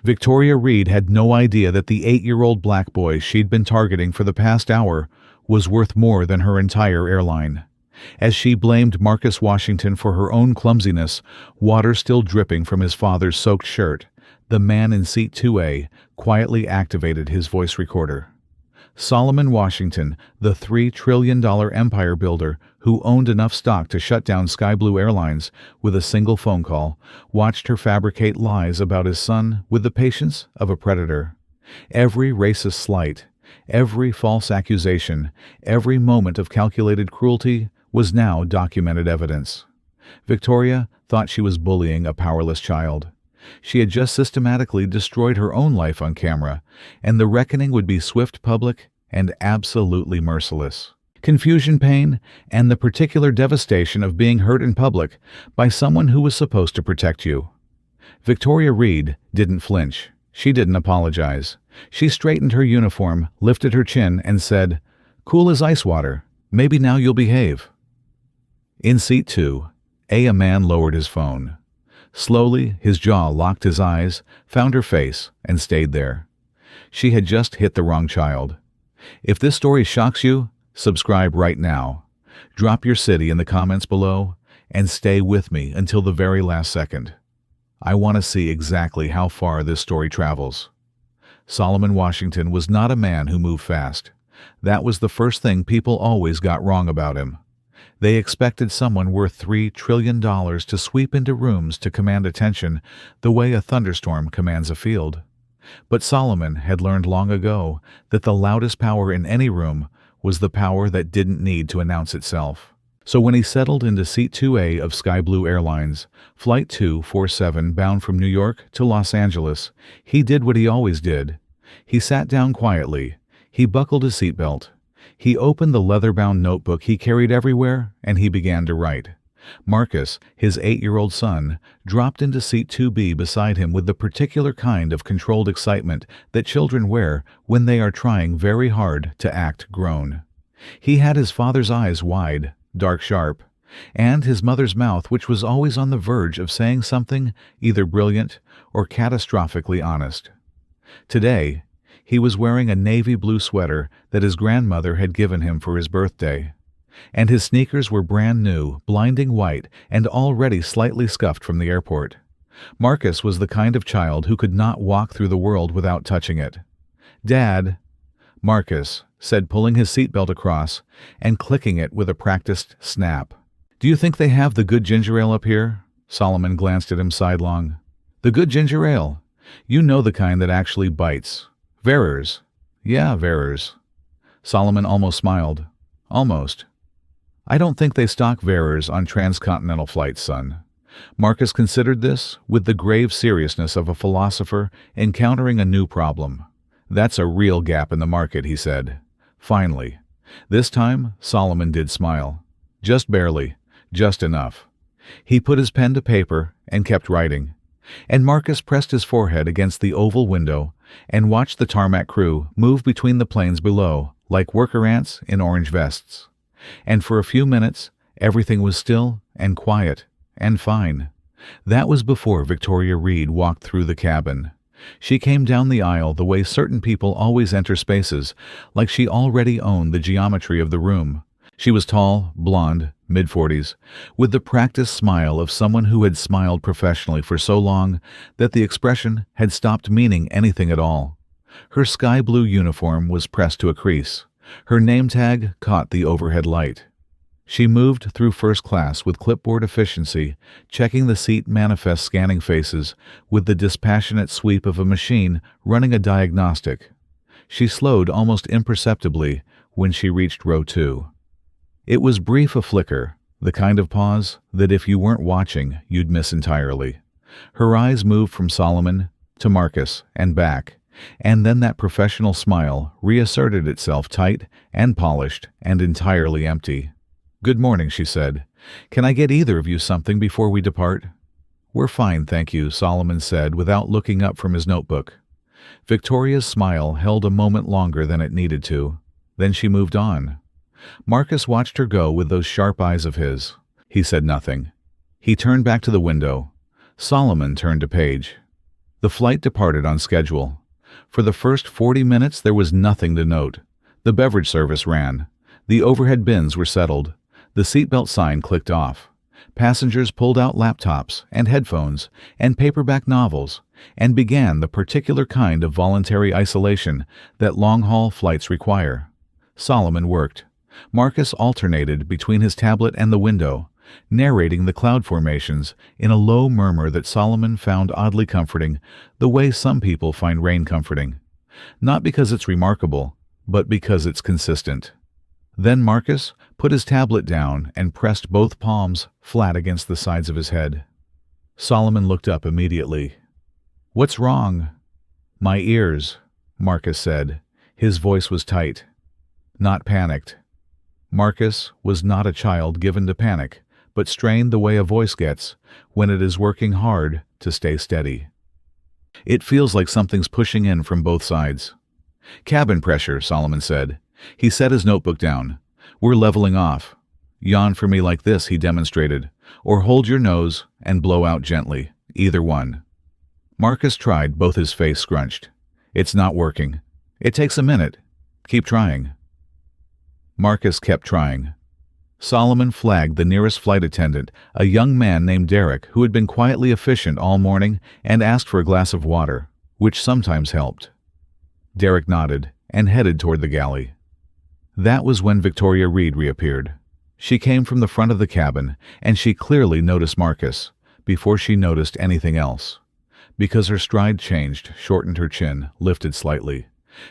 Victoria Reed had no idea that the 8-year-old black boy she'd been targeting for the past hour was worth more than her entire airline. As she blamed Marcus Washington for her own clumsiness, water still dripping from his father's soaked shirt, the man in seat 2A quietly activated his voice recorder. Solomon Washington, the $3 trillion empire builder who owned enough stock to shut down Sky Blue Airlines with a single phone call, watched her fabricate lies about his son with the patience of a predator. Every racist slight, every false accusation, every moment of calculated cruelty was now documented evidence. Victoria thought she was bullying a powerless child. She had just systematically destroyed her own life on camera, and the reckoning would be swift, public, and absolutely merciless. Confusion, pain, and the particular devastation of being hurt in public by someone who was supposed to protect you. Victoria Reed didn't flinch. She didn't apologize. She straightened her uniform, lifted her chin, and said, "Cool as ice water. Maybe now you'll behave." In seat 2A, a man lowered his phone. Slowly, his jaw locked his eyes, found her face, and stayed there. She had just hit the wrong child. If this story shocks you, subscribe right now. Drop your city in the comments below, and stay with me until the very last second. I want to see exactly how far this story travels. Solomon Washington was not a man who moved fast. That was the first thing people always got wrong about him. They expected someone worth $3 trillion to sweep into rooms to command attention the way a thunderstorm commands a field. But Solomon had learned long ago that the loudest power in any room was the power that didn't need to announce itself. So when he settled into seat 2A of Sky Blue Airlines, Flight 247 bound from New York to Los Angeles, he did what he always did. He sat down quietly. He buckled his seatbelt. He opened the leather-bound notebook he carried everywhere, and he began to write. Marcus, his 8-year-old son, dropped into seat 2B beside him with the particular kind of controlled excitement that children wear when they are trying very hard to act grown. He had his father's eyes wide, dark sharp, and his mother's mouth which was always on the verge of saying something either brilliant or catastrophically honest. Today, he was wearing a navy blue sweater that his grandmother had given him for his birthday, and his sneakers were brand new, blinding white, and already slightly scuffed from the airport. Marcus was the kind of child who could not walk through the world without touching it. "Dad," Marcus said, pulling his seatbelt across and clicking it with a practiced snap. "Do you think they have the good ginger ale up here?" Solomon glanced at him sidelong. "The good ginger ale. You know, the kind that actually bites. Verers." "Yeah, Verers." Solomon almost smiled. "Almost." "I don't think they stock Verers on transcontinental flights, son." Marcus considered this with the grave seriousness of a philosopher encountering a new problem. "That's a real gap in the market," he said. Finally. This time, Solomon did smile. Just barely. Just enough. He put his pen to paper and kept writing. And Marcus pressed his forehead against the oval window and watched the tarmac crew move between the planes below like worker ants in orange vests. And for a few minutes, everything was still and quiet and fine. That was before Victoria Reed walked through the cabin. She came down the aisle the way certain people always enter spaces, like she already owned the geometry of the room. She was tall, blonde, mid-40s, with the practiced smile of someone who had smiled professionally for so long that the expression had stopped meaning anything at all. Her sky blue uniform was pressed to a crease. Her name tag caught the overhead light. She moved through first class with clipboard efficiency, checking the seat manifest scanning faces with the dispassionate sweep of a machine running a diagnostic. She slowed almost imperceptibly when she reached row 2. It was brief, a flicker, the kind of pause that if you weren't watching, you'd miss entirely. Her eyes moved from Solomon to Marcus and back, and then that professional smile reasserted itself tight and polished and entirely empty. "Good morning," she said. "Can I get either of you something before we depart?" "We're fine, thank you," Solomon said without looking up from his notebook. Victoria's smile held a moment longer than it needed to. Then she moved on. Marcus watched her go with those sharp eyes of his. He said nothing. He turned back to the window. Solomon turned a page. The flight departed on schedule. For the first 40 minutes there was nothing to note. The beverage service ran. The overhead bins were settled. The seatbelt sign clicked off. Passengers pulled out laptops and headphones and paperback novels and began the particular kind of voluntary isolation that long-haul flights require. Solomon worked. Marcus alternated between his tablet and the window, narrating the cloud formations in a low murmur that Solomon found oddly comforting, the way some people find rain comforting. Not because it's remarkable, but because it's consistent. Then Marcus put his tablet down and pressed both palms flat against the sides of his head. Solomon looked up immediately. "What's wrong?" "My ears," Marcus said. His voice was tight. Not panicked. Marcus was not a child given to panic, but strained the way a voice gets when it is working hard to stay steady. "It feels like something's pushing in from both sides." "Cabin pressure," Solomon said. He set his notebook down. "We're leveling off. Yawn for me like this," he demonstrated, "or hold your nose and blow out gently. Either one." Marcus tried, both his face scrunched. "It's not working." "It takes a minute. Keep trying." Marcus kept trying. Solomon flagged the nearest flight attendant, a young man named Derek who had been quietly efficient all morning, and asked for a glass of water, which sometimes helped. Derek nodded and headed toward the galley. That was when Victoria Reed reappeared. She came from the front of the cabin, and she clearly noticed Marcus before she noticed anything else. Because her stride changed, shortened her chin, lifted slightly.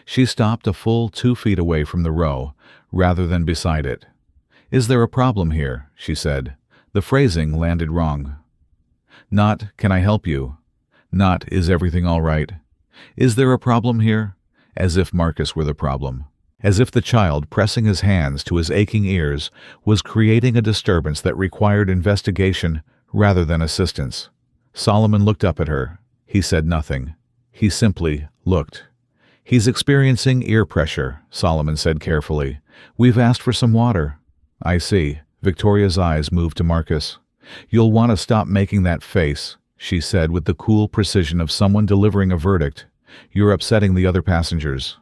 She stopped a full 2 feet away from the row, rather than beside it. "Is there a problem here?" she said. The phrasing landed wrong. Not, "Can I help you?" Not, "Is everything all right?" "Is there a problem here?" As if Marcus were the problem. As if the child pressing his hands to his aching ears was creating a disturbance that required investigation rather than assistance. Solomon looked up at her. He said nothing. He simply looked. "He's experiencing ear pressure," Solomon said carefully. "We've asked for some water." "I see." Victoria's eyes moved to Marcus. "You'll want to stop making that face," she said with the cool precision of someone delivering a verdict. "You're upsetting the other passengers."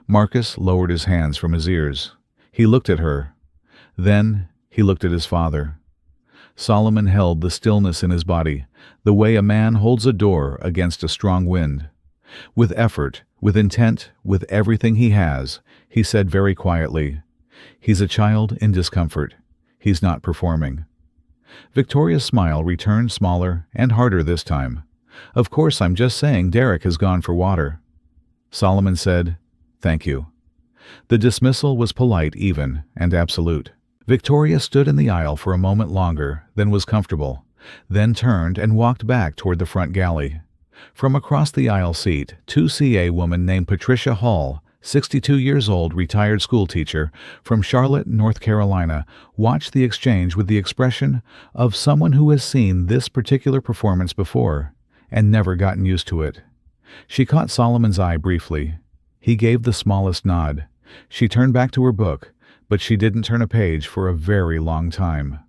Marcus lowered his hands from his ears. He looked at her. Then he looked at his father. Solomon held the stillness in his body, the way a man holds a door against a strong wind. With effort, with intent, with everything he has, he said very quietly, "He's a child in discomfort. He's not performing." Victoria's smile returned smaller and harder this time. "Of course, I'm just saying Derek has gone for water." Solomon said, "Thank you." The dismissal was polite, even, and absolute. Victoria stood in the aisle for a moment longer, then was comfortable, then turned and walked back toward the front galley. From across the aisle seat, 2CA woman named Patricia Hall, 62 years old, retired schoolteacher from Charlotte, North Carolina, watched the exchange with the expression of someone who has seen this particular performance before and never gotten used to it. She caught Solomon's eye briefly. He gave the smallest nod. She turned back to her book, but she didn't turn a page for a very long time.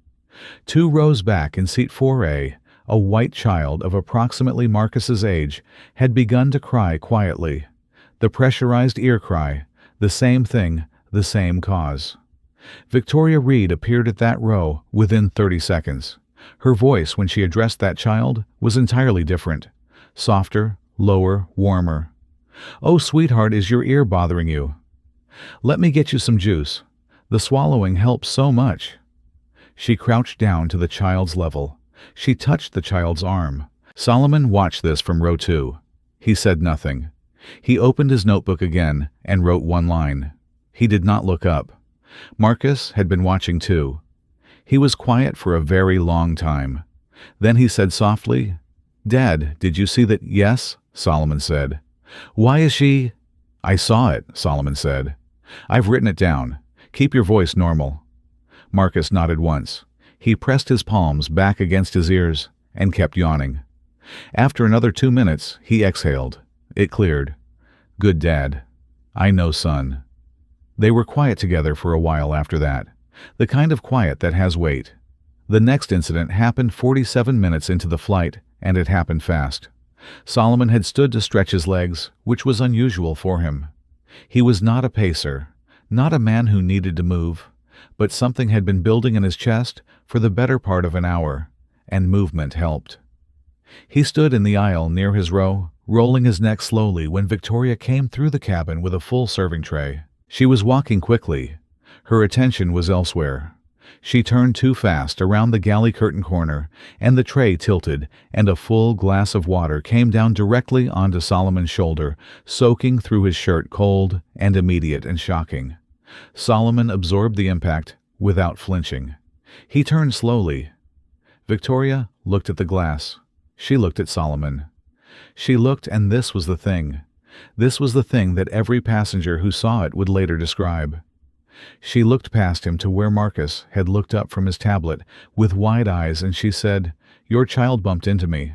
2 rows back in seat 4A, a white child of approximately Marcus's age had begun to cry quietly. The pressurized ear cry, the same thing, the same cause. Victoria Reed appeared at that row within 30 seconds. Her voice, when she addressed that child, was entirely different. Softer, lower, warmer. "Oh, sweetheart, is your ear bothering you? Let me get you some juice. The swallowing helps so much." She crouched down to the child's level. She touched the child's arm. Solomon watched this from row 2. He said nothing. He opened his notebook again and wrote one line. He did not look up. Marcus had been watching too. He was quiet for a very long time. Then he said softly, "Dad, did you see that?" "Yes," Solomon said. "Why is she—" "I saw it," Solomon said. "I've written it down. Keep your voice normal." Marcus nodded once. He pressed his palms back against his ears and kept yawning. After another 2 minutes, he exhaled. It cleared. "Good, Dad." "I know, son." They were quiet together for a while after that, the kind of quiet that has weight. The next incident happened 47 minutes into the flight, and it happened fast. Solomon had stood to stretch his legs, which was unusual for him. He was not a pacer, not a man who needed to move, but something had been building in his chest for the better part of an hour, and movement helped. He stood in the aisle near his row, rolling his neck slowly when Victoria came through the cabin with a full serving tray. She was walking quickly. Her attention was elsewhere. She turned too fast around the galley curtain corner, and the tray tilted, and a full glass of water came down directly onto Solomon's shoulder, soaking through his shirt, cold and immediate and shocking. Solomon absorbed the impact without flinching. He turned slowly. Victoria looked at the glass. She looked at Solomon. She looked, and this was the thing. This was the thing that every passenger who saw it would later describe. She looked past him to where Marcus had looked up from his tablet with wide eyes, and she said, "Your child bumped into me."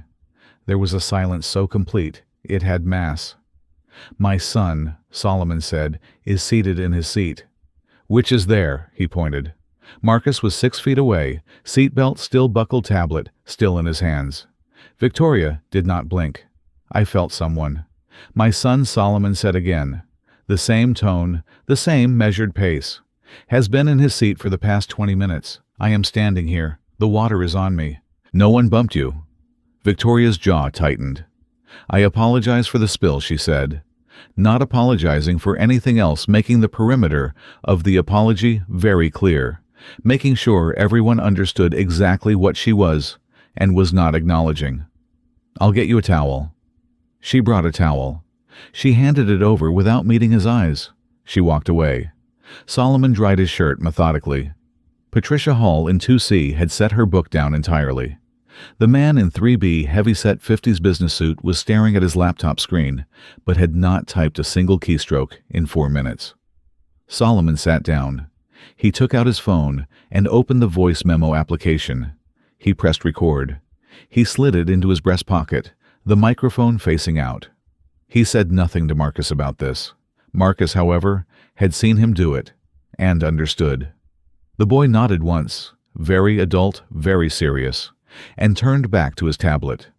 There was a silence so complete it had mass. "My son," Solomon said, "is seated in his seat." "Which is there," he pointed. Marcus was 6 feet away, seatbelt still buckled, tablet still in his hands. Victoria did not blink. "I felt someone." "My son," Solomon said again. The same tone, the same measured pace. "Has been in his seat for the past 20 minutes. I am standing here. The water is on me." "No one bumped you?" Victoria's jaw tightened. "I apologize for the spill," she said, not apologizing for anything else, making the perimeter of the apology very clear, making sure everyone understood exactly what she was and was not acknowledging. "I'll get you a towel." She brought a towel. She handed it over without meeting his eyes. She walked away. Solomon dried his shirt methodically. Patricia Hall in 2C had set her book down entirely. The man in 3B heavy-set 50s business suit was staring at his laptop screen, but had not typed a single keystroke in 4 minutes. Solomon sat down. He took out his phone and opened the voice memo application. He pressed record. He slid it into his breast pocket, the microphone facing out. He said nothing to Marcus about this. Marcus, however, had seen him do it, and understood. The boy nodded once, very adult, very serious, and turned back to his tablet.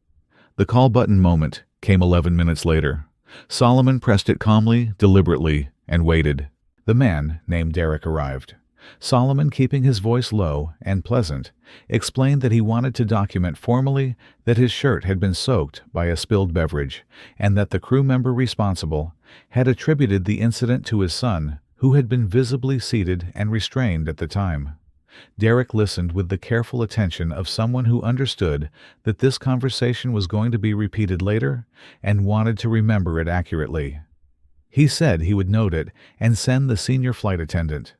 The call button moment came 11 minutes later. Solomon pressed it calmly, deliberately, and waited. The man named Derek arrived. Solomon, keeping his voice low and pleasant, explained that he wanted to document formally that his shirt had been soaked by a spilled beverage, and that the crew member responsible had attributed the incident to his son, who had been visibly seated and restrained at the time. Derek listened with the careful attention of someone who understood that this conversation was going to be repeated later and wanted to remember it accurately. He said he would note it and send the senior flight attendant.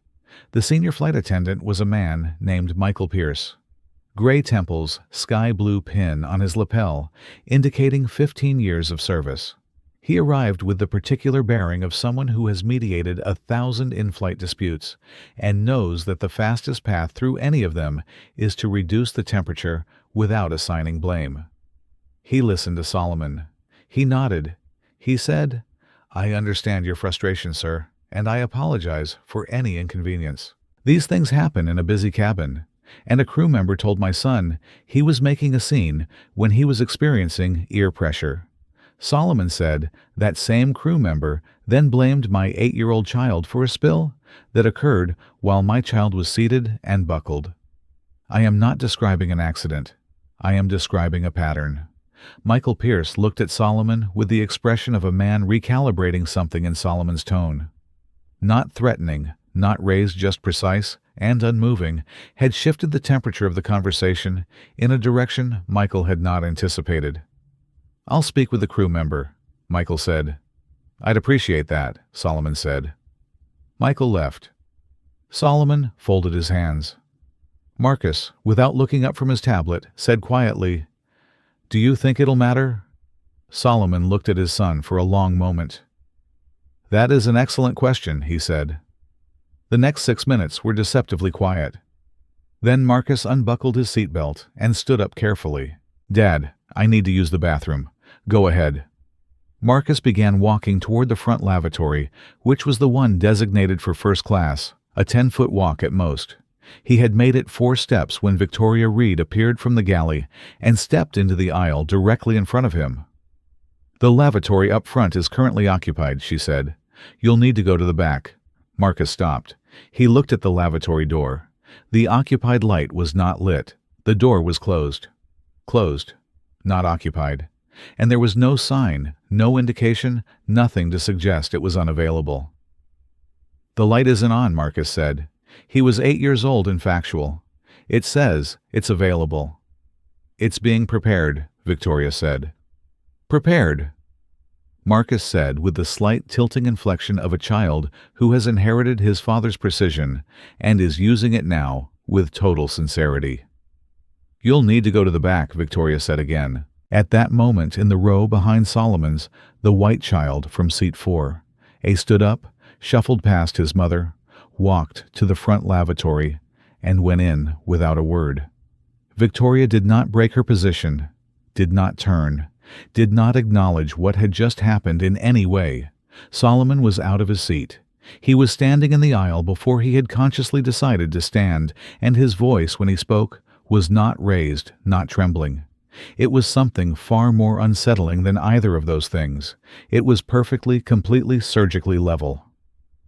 The senior flight attendant was a man named Michael Pierce. Gray temples, sky blue pin on his lapel, indicating 15 years of service. He arrived with the particular bearing of someone who has mediated 1,000 in-flight disputes and knows that the fastest path through any of them is to reduce the temperature without assigning blame. He listened to Solomon. He nodded. He said, "I understand your frustration, sir, and I apologize for any inconvenience. These things happen in a busy cabin, and a crew member told my son he was making a scene when he was experiencing ear pressure." Solomon said that same crew member then blamed my 8-year-old child for a spill that occurred while my child was seated and buckled. "I am not describing an accident. I am describing a pattern." Michael Pierce looked at Solomon with the expression of a man recalibrating something in Solomon's tone. Not threatening, not raised, just precise and unmoving, had shifted the temperature of the conversation in a direction Michael had not anticipated. "I'll speak with the crew member," Michael said. "I'd appreciate that," Solomon said. Michael left. Solomon folded his hands. Marcus, without looking up from his tablet, said quietly, "Do you think it'll matter?" Solomon looked at his son for a long moment. "That is an excellent question," he said. The next 6 minutes were deceptively quiet. Then Marcus unbuckled his seatbelt and stood up carefully. "Dad, I need to use the bathroom. Go ahead." Marcus began walking toward the front lavatory, which was the one designated for first class, a 10-foot walk at most. He had made it 4 steps when Victoria Reed appeared from the galley and stepped into the aisle directly in front of him. "The lavatory up front is currently occupied," she said. "You'll need to go to the back." Marcus stopped. He looked at the lavatory door. The occupied light was not lit. The door was closed. Closed. Not occupied. And there was no sign, no indication, nothing to suggest it was unavailable. "The light isn't on," Marcus said. He was 8 years old and factual. "It says it's available." "It's being prepared," Victoria said. "Prepared," Marcus said with the slight tilting inflection of a child who has inherited his father's precision and is using it now with total sincerity. "You'll need to go to the back," Victoria said again. At that moment, in the row behind Solomon's, the white child from seat 4, stood up, shuffled past his mother, walked to the front lavatory, and went in without a word. Victoria did not break her position, did not turn, did not acknowledge what had just happened in any way. Solomon was out of his seat. He was standing in the aisle before he had consciously decided to stand, and his voice, when he spoke, was not raised, not trembling. It was something far more unsettling than either of those things. It was perfectly, completely, surgically level.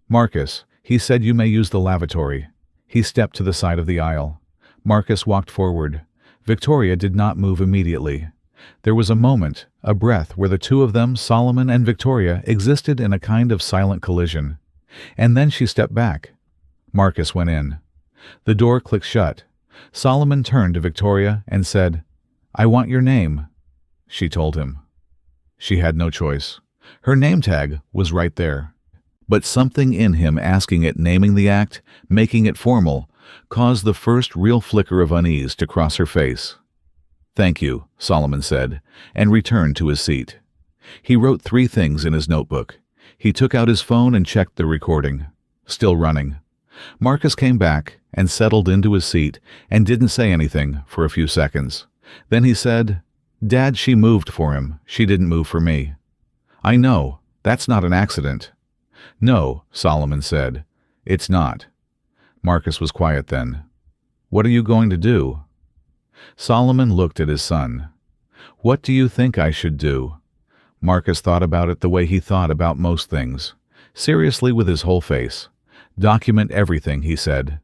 "Marcus," he said, "you may use the lavatory." He stepped to the side of the aisle. Marcus walked forward. Victoria did not move immediately. There was a moment, a breath, where the two of them, Solomon and Victoria, existed in a kind of silent collision. And then she stepped back. Marcus went in. The door clicked shut. Solomon turned to Victoria and said, "I want your name," she told him. She had no choice. Her name tag was right there. But something in him asking it, naming the act, making it formal, caused the first real flicker of unease to cross her face. "Thank you," Solomon said, and returned to his seat. He wrote 3 things in his notebook. He took out his phone and checked the recording. Still running. Marcus came back and settled into his seat and didn't say anything for a few seconds. Then he said, "Dad, she moved for him. She didn't move for me." "I know. That's not an accident." "No," Solomon said. "It's not." Marcus was quiet then. "What are you going to do?" Solomon looked at his son. "What do you think I should do?" Marcus thought about it the way he thought about most things. Seriously, with his whole face. "Document everything," he said.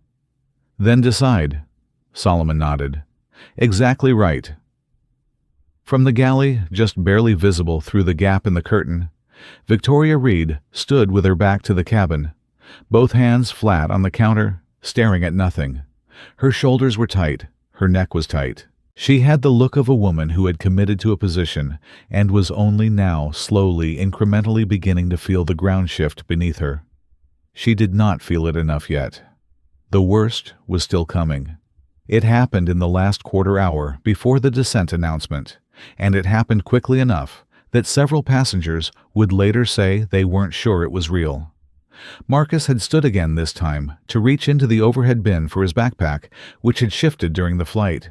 "Then decide." Solomon nodded. "Exactly right." From the galley, just barely visible through the gap in the curtain, Victoria Reed stood with her back to the cabin, both hands flat on the counter, staring at nothing. Her shoulders were tight, her neck was tight. She had the look of a woman who had committed to a position and was only now slowly, incrementally beginning to feel the ground shift beneath her. She did not feel it enough yet. The worst was still coming. It happened in the last quarter hour before the descent announcement, and it happened quickly enough that several passengers would later say they weren't sure it was real. Marcus had stood again this time to reach into the overhead bin for his backpack, which had shifted during the flight.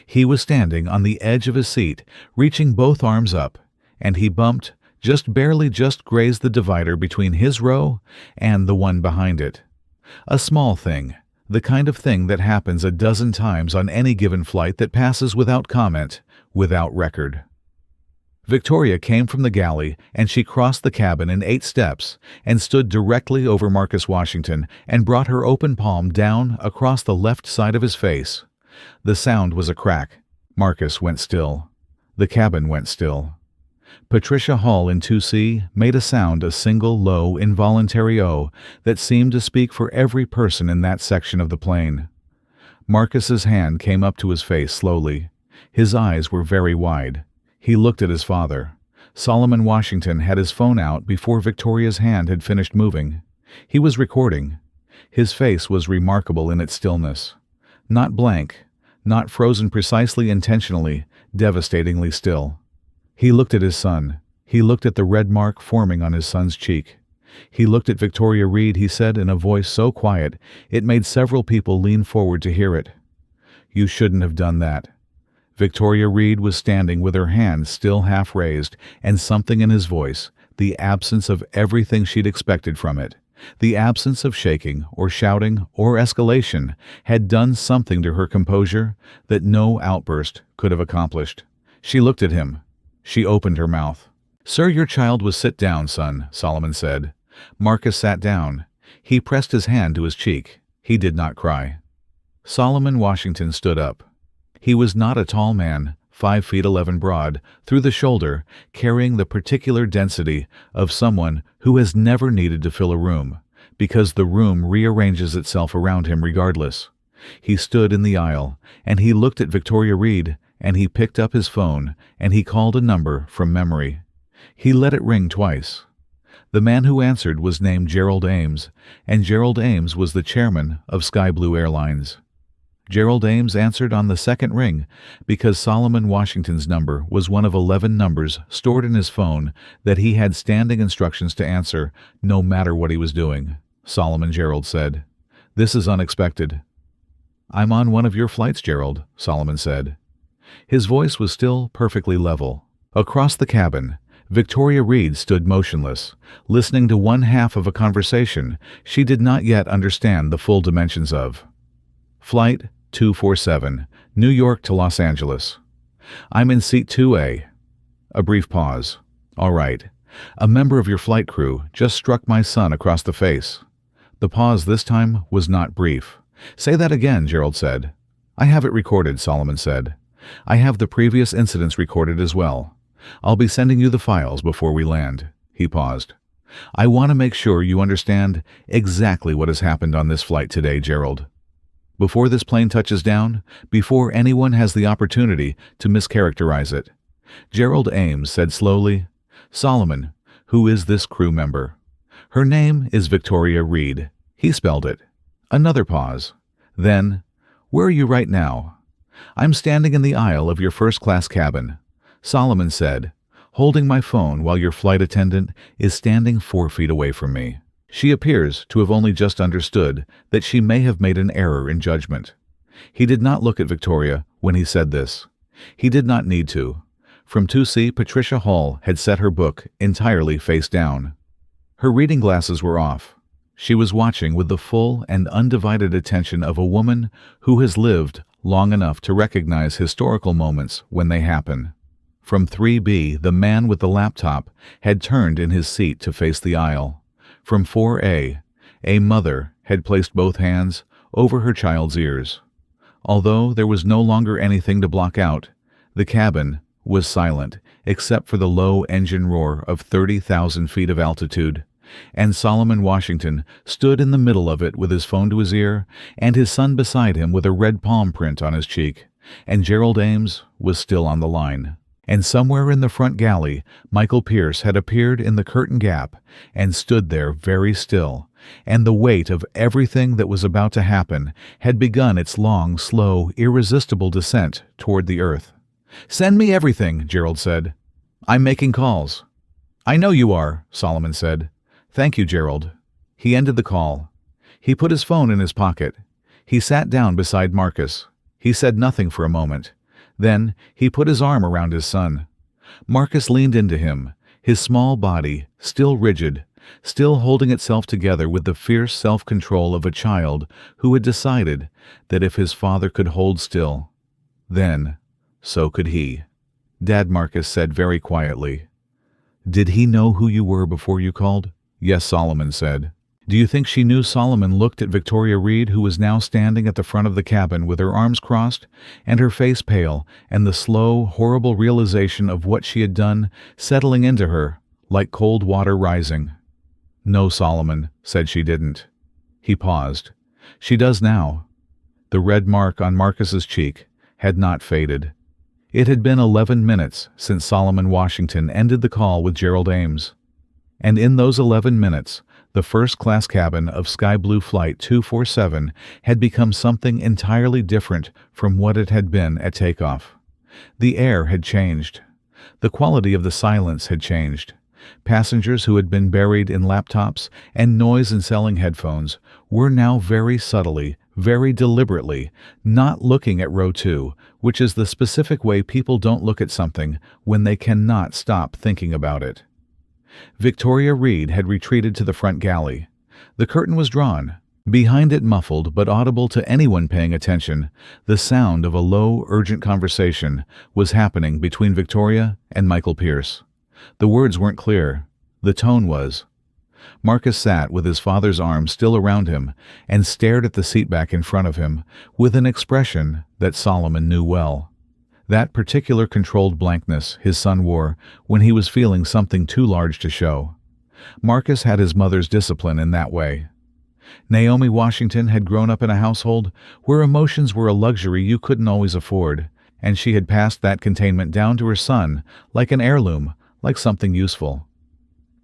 He was standing on the edge of his seat, reaching both arms up, and he bumped, just barely grazed the divider between his row and the one behind it. A small thing, the kind of thing that happens a dozen times on any given flight that passes without comment, without record. Victoria came from the galley, and she crossed the cabin in 8 steps and stood directly over Marcus Washington and brought her open palm down across the left side of his face. The sound was a crack. Marcus went still. The cabin went still. Patricia Hall in 2C made a sound, a single, low, involuntary O that seemed to speak for every person in that section of the plane. Marcus's hand came up to his face slowly. His eyes were very wide. He looked at his father. Solomon Washington had his phone out before Victoria's hand had finished moving. He was recording. His face was remarkable in its stillness. Not blank, not frozen precisely intentionally, devastatingly still. He looked at his son. He looked at the red mark forming on his son's cheek. He looked at Victoria Reed, he said in a voice so quiet it made several people lean forward to hear it. "You shouldn't have done that." Victoria Reed was standing with her hands still half raised, and something in his voice, the absence of everything she'd expected from it, the absence of shaking or shouting or escalation, had done something to her composure that no outburst could have accomplished. She looked at him. She opened her mouth. "Sir, your child was sit down, son," Solomon said. Marcus sat down. He pressed his hand to his cheek. He did not cry. Solomon Washington stood up. He was not a tall man, 5 feet 11 broad, through the shoulder, carrying the particular density of someone who has never needed to fill a room, because the room rearranges itself around him regardless. He stood in the aisle, and he looked at Victoria Reed, and he picked up his phone, and he called a number from memory. He let it ring twice. The man who answered was named Gerald Ames, and Gerald Ames was the chairman of Sky Blue Airlines. Gerald Ames answered on the second ring because Solomon Washington's number was one of 11 numbers stored in his phone that he had standing instructions to answer no matter what he was doing. Solomon Gerald said, "This is unexpected." "I'm on one of your flights, Gerald," Solomon said. His voice was still perfectly level. Across the cabin, Victoria Reed stood motionless, listening to one half of a conversation she did not yet understand the full dimensions of. "Flight 247, New York to Los Angeles. I'm in seat 2A. A brief pause. "All right. A member of your flight crew just struck my son across the face." The pause this time was not brief. "Say that again," Gerald said. "I have it recorded," Solomon said. "I have the previous incidents recorded as well. I'll be sending you the files before we land." He paused. "I want to make sure you understand exactly what has happened on this flight today, Gerald. Before this plane touches down, before anyone has the opportunity to mischaracterize it." Gerald Ames said slowly, "Solomon, who is this crew member?" "Her name is Victoria Reed." He spelled it. Another pause. Then, "Where are you right now?" "I'm standing in the aisle of your first-class cabin." Solomon said, "Holding my phone while your flight attendant is standing 4 feet away from me." She appears to have only just understood that she may have made an error in judgment. He did not look at Victoria when he said this. He did not need to. From 2C, Patricia Hall had set her book entirely face down. Her reading glasses were off. She was watching with the full and undivided attention of a woman who has lived long enough to recognize historical moments when they happen. From 3B, the man with the laptop had turned in his seat to face the aisle. From 4A, a mother had placed both hands over her child's ears. Although there was no longer anything to block out, the cabin was silent except for the low engine roar of 30,000 feet of altitude, and Solomon Washington stood in the middle of it with his phone to his ear and his son beside him with a red palm print on his cheek, and Gerald Ames was still on the line. And somewhere in the front galley, Michael Pierce had appeared in the curtain gap and stood there very still, and the weight of everything that was about to happen had begun its long, slow, irresistible descent toward the earth. "Send me everything," Gerald said. "I'm making calls." "I know you are," Solomon said. "Thank you, Gerald." He ended the call. He put his phone in his pocket. He sat down beside Marcus. He said nothing for a moment. Then he put his arm around his son. Marcus leaned into him, his small body still rigid, still holding itself together with the fierce self-control of a child who had decided that if his father could hold still, then so could he. "Dad," Marcus said very quietly. "Did he know who you were before you called?" "Yes," Solomon said. "Do you think she knew?" Solomon looked at Victoria Reed, who was now standing at the front of the cabin with her arms crossed and her face pale, and the slow, horrible realization of what she had done settling into her, like cold water rising. "No," Solomon said, "she didn't." He paused. "She does now." The red mark on Marcus's cheek had not faded. It had been 11 minutes since Solomon Washington ended the call with Gerald Ames. And in those 11 minutes, the first-class cabin of Sky Blue Flight 247 had become something entirely different from what it had been at takeoff. The air had changed. The quality of the silence had changed. Passengers who had been buried in laptops and noise-canceling headphones were now very subtly, very deliberately, not looking at row 2, which is the specific way people don't look at something when they cannot stop thinking about it. Victoria Reed had retreated to the front galley. The curtain was drawn. Behind it, muffled but audible to anyone paying attention, the sound of a low, urgent conversation was happening between Victoria and Michael Pierce. The words weren't clear. The tone was. Marcus sat with his father's arm still around him and stared at the seat back in front of him with an expression that Solomon knew well. That particular controlled blankness his son wore when he was feeling something too large to show. Marcus had his mother's discipline in that way. Naomi Washington had grown up in a household where emotions were a luxury you couldn't always afford, and she had passed that containment down to her son like an heirloom, like something useful.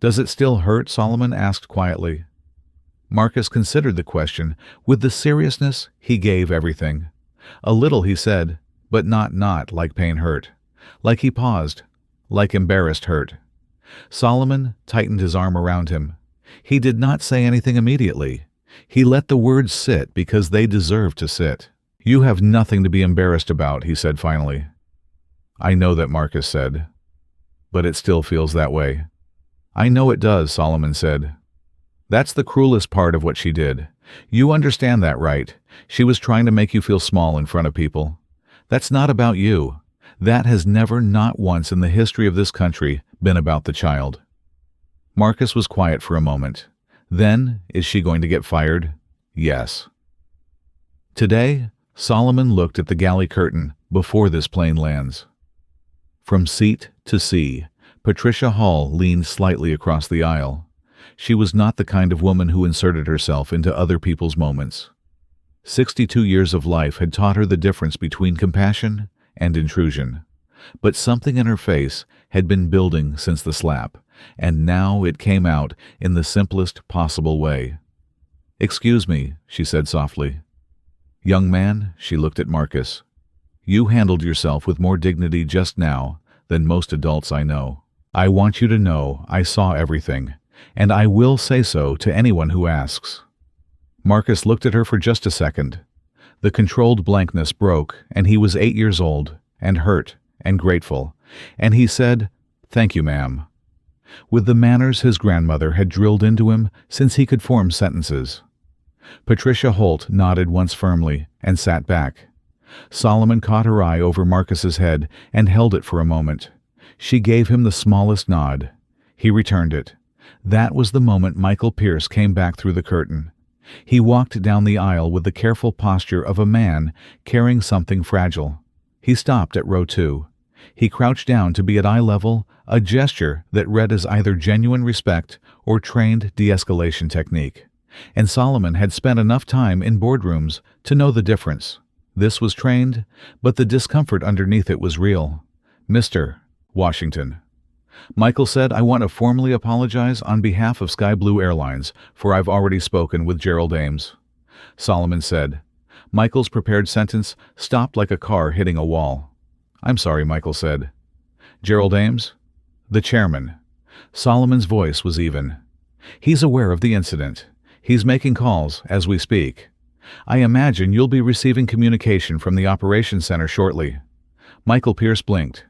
"Does it still hurt?" Solomon asked quietly. Marcus considered the question with the seriousness he gave everything. "A little," he said, "but not like pain hurt. Like," he paused, "like embarrassed hurt." Solomon tightened his arm around him. He did not say anything immediately. He let the words sit because they deserved to sit. "You have nothing to be embarrassed about," he said finally. "I know that," Marcus said. "But it still feels that way." "I know it does," Solomon said. "That's the cruelest part of what she did. You understand that, right? She was trying to make you feel small in front of people. That's not about you. That has never, not once in the history of this country, been about the child." Marcus was quiet for a moment. Then, is she going to get fired? Yes. Today, Solomon looked at the galley curtain before this plane lands. From seat to sea, Patricia Hall leaned slightly across the aisle. She was not the kind of woman who inserted herself into other people's moments. 62 years of life had taught her the difference between compassion and intrusion. But something in her face had been building since the slap, and now it came out in the simplest possible way. "Excuse me," she said softly. "Young man," she looked at Marcus, "you handled yourself with more dignity just now than most adults I know. I want you to know I saw everything, and I will say so to anyone who asks." Marcus looked at her for just a second. The controlled blankness broke, and he was 8 years old, and hurt, and grateful, and he said, "Thank you, ma'am," with the manners his grandmother had drilled into him since he could form sentences. Patricia Holt nodded once firmly and sat back. Solomon caught her eye over Marcus's head and held it for a moment. She gave him the smallest nod. He returned it. That was the moment Michael Pierce came back through the curtain. He walked down the aisle with the careful posture of a man carrying something fragile. He stopped at row 2. He crouched down to be at eye level, a gesture that read as either genuine respect or trained de-escalation technique. And Solomon had spent enough time in boardrooms to know the difference. This was trained, but the discomfort underneath it was real. "Mr. Washington." Michael said, "I want to formally apologize on behalf of Sky Blue Airlines, for I've already spoken with Gerald Ames." Solomon said. Michael's prepared sentence stopped like a car hitting a wall. "I'm sorry," Michael said. "Gerald Ames?" "The chairman." Solomon's voice was even. "He's aware of the incident. He's making calls as we speak. I imagine you'll be receiving communication from the operations center shortly." Michael Pierce blinked.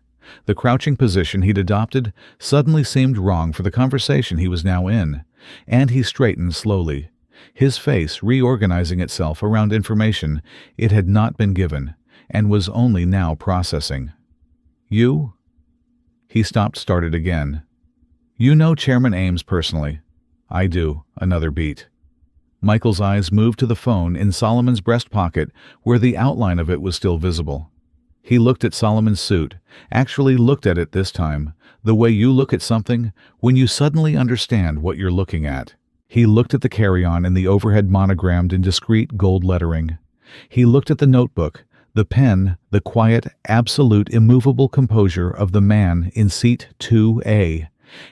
The crouching position he'd adopted suddenly seemed wrong for the conversation he was now in, and he straightened slowly, his face reorganizing itself around information it had not been given and was only now processing. "You?" He started again. "You know Chairman Ames personally?" "I do." Another beat. Michael's eyes moved to the phone in Solomon's breast pocket where the outline of it was still visible. He looked at Solomon's suit, actually looked at it this time, the way you look at something when you suddenly understand what you're looking at. He looked at the carry-on in the overhead monogrammed in discreet gold lettering. He looked at the notebook, the pen, the quiet, absolute, immovable composure of the man in seat 2A,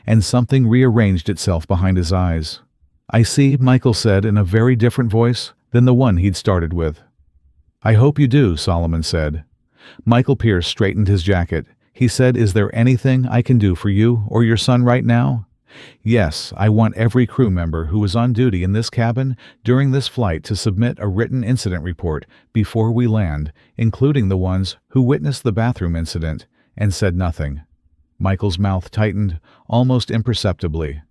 and something rearranged itself behind his eyes. "I see," Michael said in a very different voice than the one he'd started with. "I hope you do," Solomon said. Michael Pierce straightened his jacket. He said, "Is there anything I can do for you or your son right now?" "Yes, I want every crew member who was on duty in this cabin during this flight to submit a written incident report before we land, including the ones who witnessed the bathroom incident and said nothing." Michael's mouth tightened, almost imperceptibly.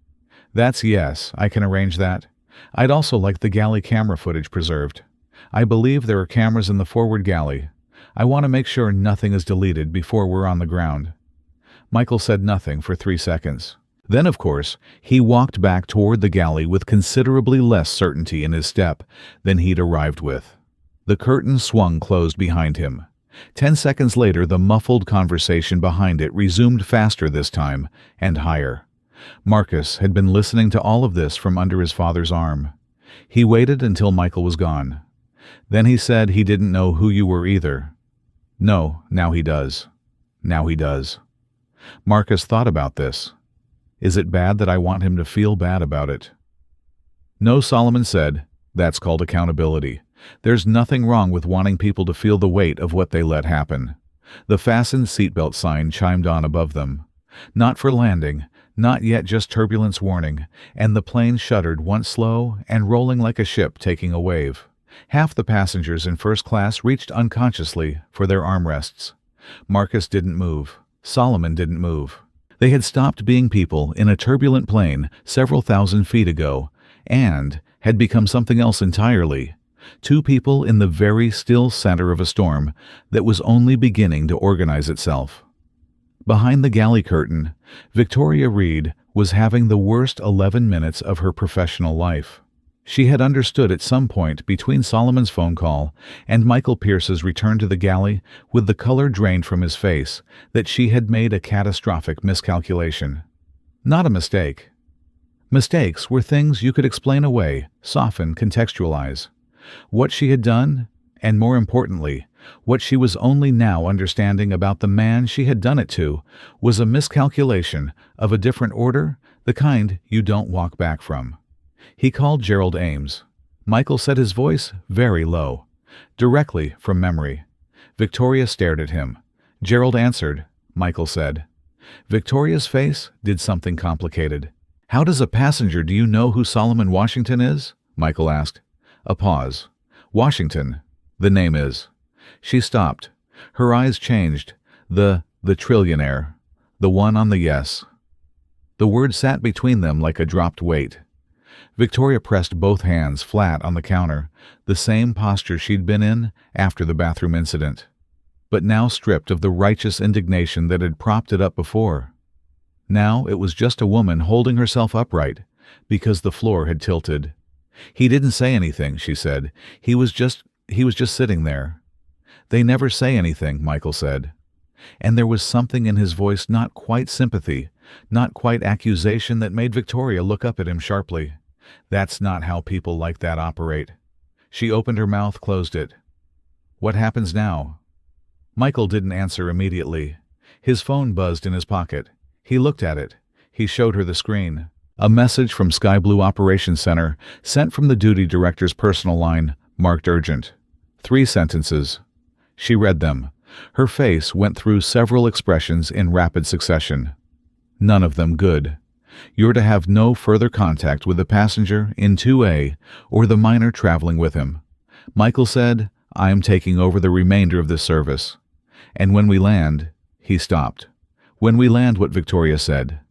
"That's yes, I can arrange that. I'd also like the galley camera footage preserved. I believe there are cameras in the forward galley. I want to make sure nothing is deleted before we're on the ground." Michael said nothing for 3 seconds. Then, of course, he walked back toward the galley with considerably less certainty in his step than he'd arrived with. The curtain swung closed behind him. 10 seconds later, the muffled conversation behind it resumed faster this time, and higher. Marcus had been listening to all of this from under his father's arm. He waited until Michael was gone. Then he said he didn't know who you were either. No, now he does. Now he does. Marcus thought about this. Is it bad that I want him to feel bad about it? No, Solomon said. That's called accountability. There's nothing wrong with wanting people to feel the weight of what they let happen. The fastened seatbelt sign chimed on above them. Not for landing, not yet just turbulence warning, and the plane shuddered once slow and rolling like a ship taking a wave. Half the passengers in first class reached unconsciously for their armrests. Marcus didn't move. Solomon didn't move. They had stopped being people in a turbulent plane several thousand feet ago and had become something else entirely. Two people in the very still center of a storm that was only beginning to organize itself. Behind the galley curtain, Victoria Reed was having the worst 11 minutes of her professional life. She had understood at some point between Solomon's phone call and Michael Pierce's return to the galley with the color drained from his face that she had made a catastrophic miscalculation. Not a mistake. Mistakes were things you could explain away, soften, contextualize. What she had done, and more importantly, what she was only now understanding about the man she had done it to, was a miscalculation of a different order, the kind you don't walk back from. He called Gerald Ames. Michael said his voice very low, directly from memory. Victoria stared at him. Gerald answered, Michael said. Victoria's face did something complicated. How does a passenger do you know who Solomon Washington is? Michael asked. A pause. Washington. The name is. She stopped. Her eyes changed. The trillionaire. The one on the yes. The word sat between them like a dropped weight. Victoria pressed both hands flat on the counter, the same posture she'd been in after the bathroom incident, but now stripped of the righteous indignation that had propped it up before. Now it was just a woman holding herself upright, because the floor had tilted. He didn't say anything, she said. He was just sitting there. They never say anything, Michael said. And there was something in his voice not quite sympathy, not quite accusation that made Victoria look up at him sharply. That's not how people like that operate. She opened her mouth, closed it. What happens now? Michael didn't answer immediately. His phone buzzed in his pocket. He looked at it. He showed her the screen. A message from Sky Blue Operations Center, sent from the duty director's personal line, marked urgent. 3 sentences. She read them. Her face went through several expressions in rapid succession. None of them good. You're to have no further contact with the passenger in 2A or the minor traveling with him. Michael said, I am taking over the remainder of this service. And when we land, he stopped. When we land, what Victoria said.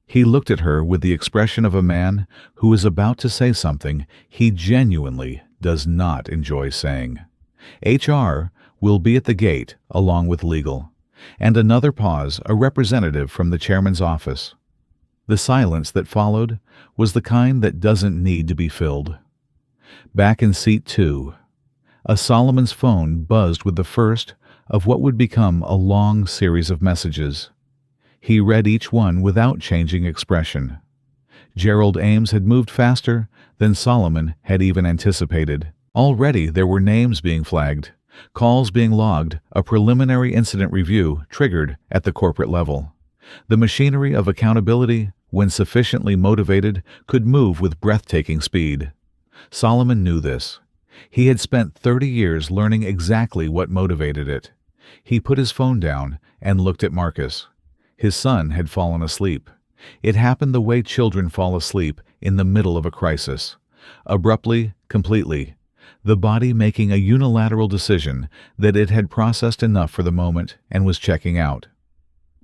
He looked at her with the expression of a man who is about to say something he genuinely does not enjoy saying. HR will be at the gate along with legal. And another pause, a representative from the chairman's office. The silence that followed was the kind that doesn't need to be filled. Back in seat 2, a Solomon's phone buzzed with the first of what would become a long series of messages. He read each one without changing expression. Gerald Ames had moved faster than Solomon had even anticipated. Already there were names being flagged, calls being logged, a preliminary incident review triggered at the corporate level. The machinery of accountability, when sufficiently motivated, could move with breathtaking speed. Solomon knew this. He had spent 30 years learning exactly what motivated it. He put his phone down and looked at Marcus. His son had fallen asleep. It happened the way children fall asleep in the middle of a crisis. Abruptly, completely. The body making a unilateral decision that it had processed enough for the moment and was checking out.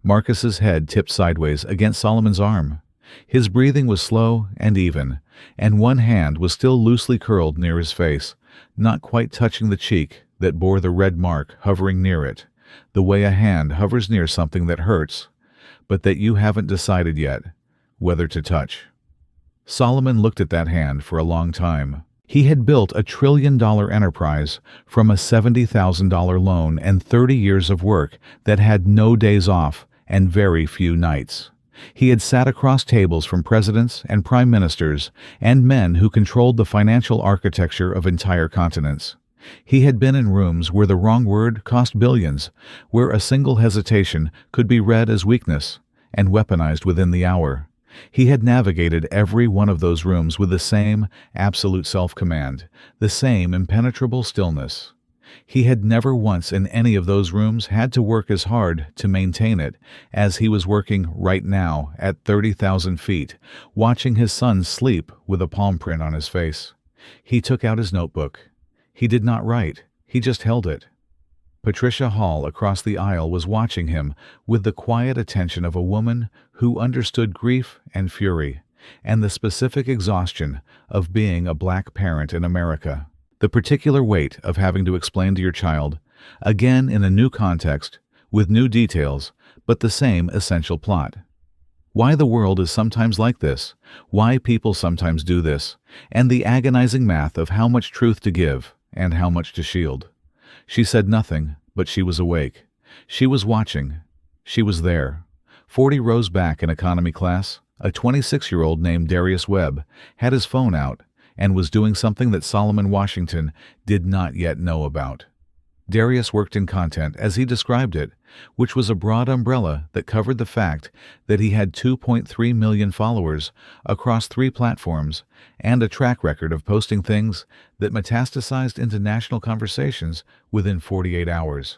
Marcus's head tipped sideways against Solomon's arm. His breathing was slow and even, and one hand was still loosely curled near his face, not quite touching the cheek that bore the red mark hovering near it, the way a hand hovers near something that hurts, but that you haven't decided yet whether to touch." Solomon looked at that hand for a long time. He had built a $1 trillion enterprise from a $70,000 loan and 30 years of work that had no days off and very few nights. He had sat across tables from presidents and prime ministers and men who controlled the financial architecture of entire continents. He had been in rooms where the wrong word cost billions, where a single hesitation could be read as weakness and weaponized within the hour. He had navigated every one of those rooms with the same absolute self-command, the same impenetrable stillness. He had never once in any of those rooms had to work as hard to maintain it as he was working right now at 30,000 feet, watching his son sleep with a palm print on his face. He took out his notebook. He did not write. He just held it. Patricia Hall across the aisle was watching him with the quiet attention of a woman who understood grief and fury and the specific exhaustion of being a black parent in America. The particular weight of having to explain to your child, again in a new context, with new details, but the same essential plot. Why the world is sometimes like this, why people sometimes do this, and the agonizing math of how much truth to give and how much to shield. She said nothing, but she was awake. She was watching. She was there. 40 rows back in economy class, a 26-year-old named Darius Webb had his phone out and was doing something that Solomon Washington did not yet know about. Darius worked in content as he described it, which was a broad umbrella that covered the fact that he had 2.3 million followers across 3 platforms and a track record of posting things that metastasized into national conversations within 48 hours.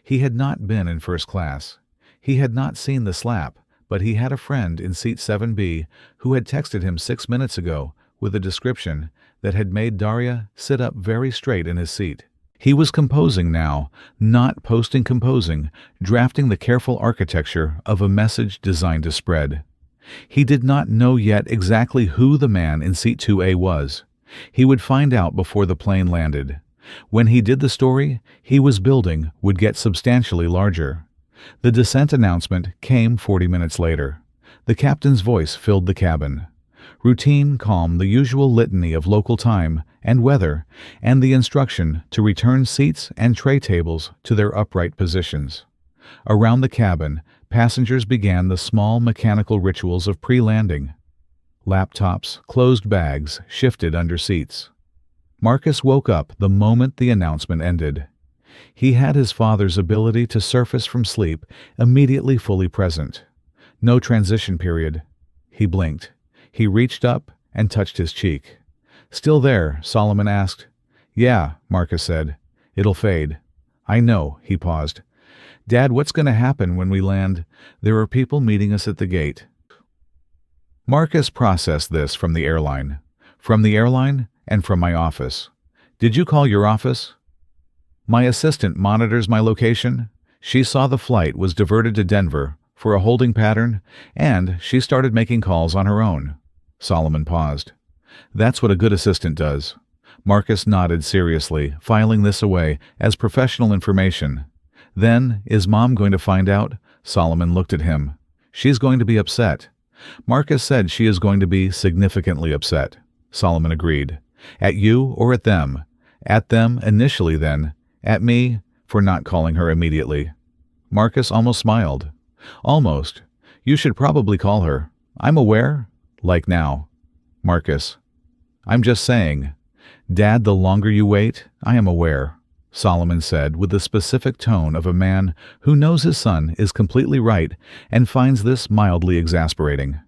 He had not been in first class. He had not seen the slap, but he had a friend in seat 7B who had texted him 6 minutes ago with a description that had made Daria sit up very straight in his seat. He was composing now, not composing, drafting the careful architecture of a message designed to spread. He did not know yet exactly who the man in seat 2A was. He would find out before the plane landed. When he did the story he was building would get substantially larger. The descent announcement came 40 minutes later. The captain's voice filled the cabin. Routine, calm, the usual litany of local time and weather, and the instruction to return seats and tray tables to their upright positions. Around the cabin, passengers began the small mechanical rituals of pre-landing. Laptops, closed bags, shifted under seats. Marcus woke up the moment the announcement ended. He had his father's ability to surface from sleep immediately fully present. No transition period. He blinked. He reached up and touched his cheek. "Still there?" Solomon asked. "Yeah," Marcus said. "It'll fade." "I know." He paused. "Dad, what's going to happen when we land? There are people meeting us at the gate." Marcus processed this from the airline. "From the airline and from my office." "Did you call your office?" "My assistant monitors my location. She saw the flight was diverted to Denver for a holding pattern, and she started making calls on her own." Solomon paused. "That's what a good assistant does." Marcus nodded seriously, filing this away as professional information. "Then, is Mom going to find out?" Solomon looked at him. "She's going to be upset." Marcus said she is going to be significantly upset. Solomon agreed. "At you or at them?" "At them initially, then. At me for not calling her immediately." Marcus almost smiled. "Almost. You should probably call her. I'm aware. Like now." Marcus: "I'm just saying." "Dad, the longer you wait, I am aware," Solomon said with the specific tone of a man who knows his son is completely right and finds this mildly exasperating.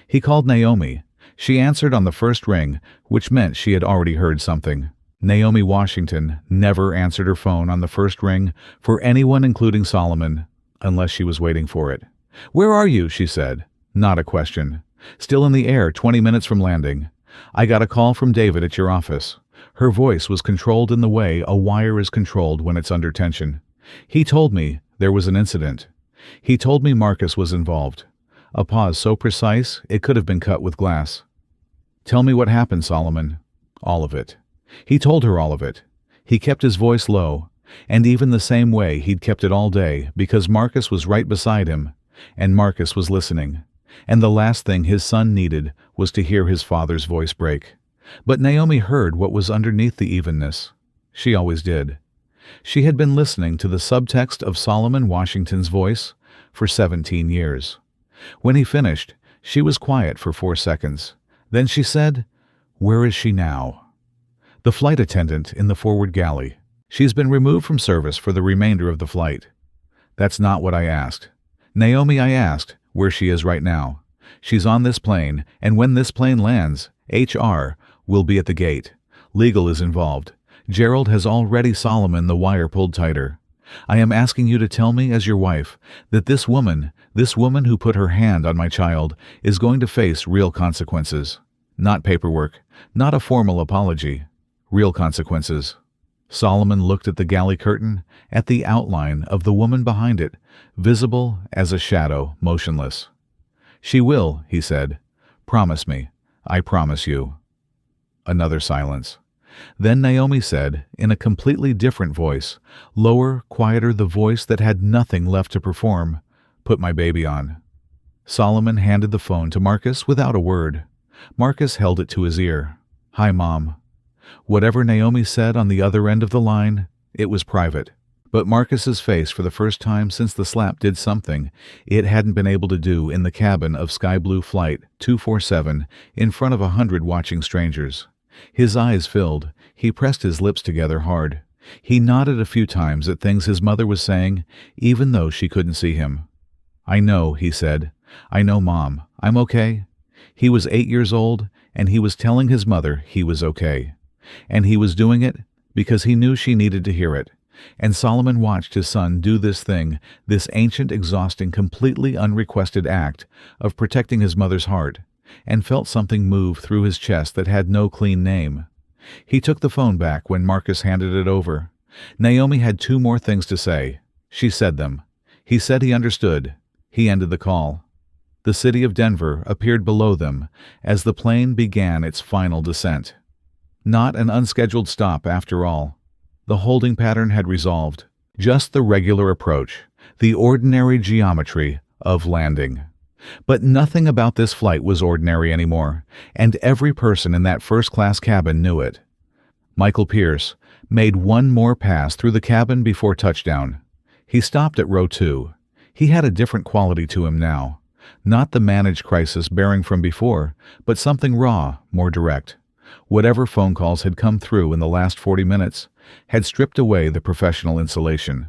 He called Naomi. She answered on the first ring, which meant she had already heard something. Naomi Washington never answered her phone on the first ring for anyone including Solomon, unless she was waiting for it. "Where are you?" she said. Not a question. "Still in the air, 20 minutes from landing. I got a call from David at your office." Her voice was controlled in the way a wire is controlled when it's under tension. "He told me there was an incident. He told me Marcus was involved." A pause so precise it could have been cut with glass. "Tell me what happened, Solomon." "All of it." He told her all of it. He kept his voice low, and even the same way he'd kept it all day because Marcus was right beside him. And Marcus was listening. And the last thing his son needed was to hear his father's voice break. But Naomi heard what was underneath the evenness. She always did. She had been listening to the subtext of Solomon Washington's voice for 17 years. When he finished, she was quiet for 4 seconds. Then she said, "Where is she now?" "The flight attendant in the forward galley. She's been removed from service for the remainder of the flight." "That's not what I asked. Naomi, I asked where she is right now. She's on this plane, and when this plane lands, HR will be at the gate. Legal is involved. Gerald has already Solomon the wire pulled tighter. I am asking you to tell me as your wife that this woman who put her hand on my child, is going to face real consequences. Not paperwork, not a formal apology. Real consequences." Solomon looked at the galley curtain, at the outline of the woman behind it, visible as a shadow, motionless. "She will," he said. "Promise me. I promise you." Another silence. Then Naomi said, in a completely different voice, lower, quieter, the voice that had nothing left to perform, "Put my baby on." Solomon handed the phone to Marcus without a word. Marcus held it to his ear. "Hi, Mom." Whatever Naomi said on the other end of the line, it was private. But Marcus's face, for the first time since the slap, did something it hadn't been able to do in the cabin of Sky Blue Flight 247 in front of 100 watching strangers. His eyes filled. He pressed his lips together hard. He nodded a few times at things his mother was saying, even though she couldn't see him. "I know," he said. "I know, Mom. I'm okay." He was 8 years old, and he was telling his mother he was okay. And he was doing it because he knew she needed to hear it. And Solomon watched his son do this thing, this ancient, exhausting, completely unrequested act of protecting his mother's heart, and felt something move through his chest that had no clean name. He took the phone back when Marcus handed it over. Naomi had 2 more things to say. She said them. He said he understood. He ended the call. The city of Denver appeared below them as the plane began its final descent. Not an unscheduled stop, after all. The holding pattern had resolved. Just the regular approach, the ordinary geometry of landing. But nothing about this flight was ordinary anymore, and every person in that first-class cabin knew it. Michael Pierce made one more pass through the cabin before touchdown. He stopped at row 2. He had a different quality to him now. Not the managed crisis bearing from before, but something raw, more direct. Whatever phone calls had come through in the last 40 minutes had stripped away the professional insulation.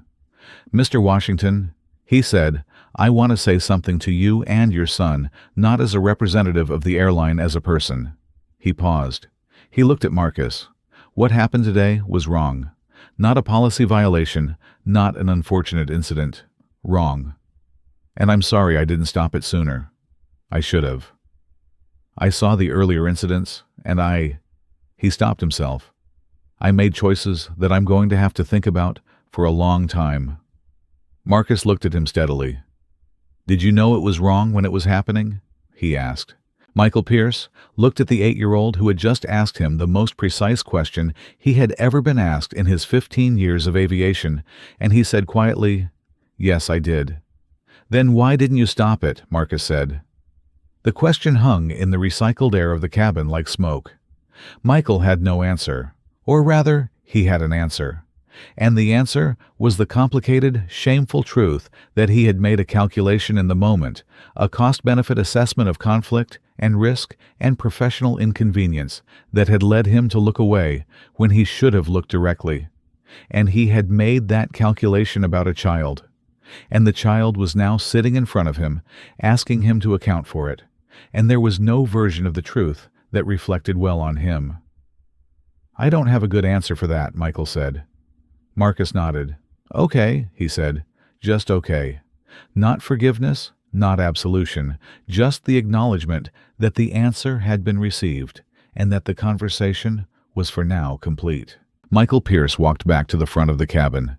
"Mr. Washington," he said, "I want to say something to you and your son, not as a representative of the airline, as a person." He paused. He looked at Marcus. What happened today was wrong. Not a policy violation, not an unfortunate incident. Wrong. And I'm sorry I didn't stop it sooner. I should have. I saw the earlier incidents, and He stopped himself. "I made choices that I'm going to have to think about for a long time." Marcus looked at him steadily. "Did you know it was wrong when it was happening?" he asked. Michael Pierce looked at the 8-year-old who had just asked him the most precise question he had ever been asked in his 15 years of aviation, and he said quietly, "Yes, I did." "Then why didn't you stop it?" Marcus said. The question hung in the recycled air of the cabin like smoke. Michael had no answer, or rather, he had an answer. And the answer was the complicated, shameful truth that he had made a calculation in the moment, a cost-benefit assessment of conflict and risk and professional inconvenience that had led him to look away when he should have looked directly. And he had made that calculation about a child. And the child was now sitting in front of him, asking him to account for it. And there was no version of the truth that reflected well on him. "I don't have a good answer for that," Michael said. Marcus nodded. "Okay," he said. "Just okay. Not forgiveness, not absolution, just the acknowledgement that the answer had been received and that the conversation was for now complete." Michael Pierce walked back to the front of the cabin.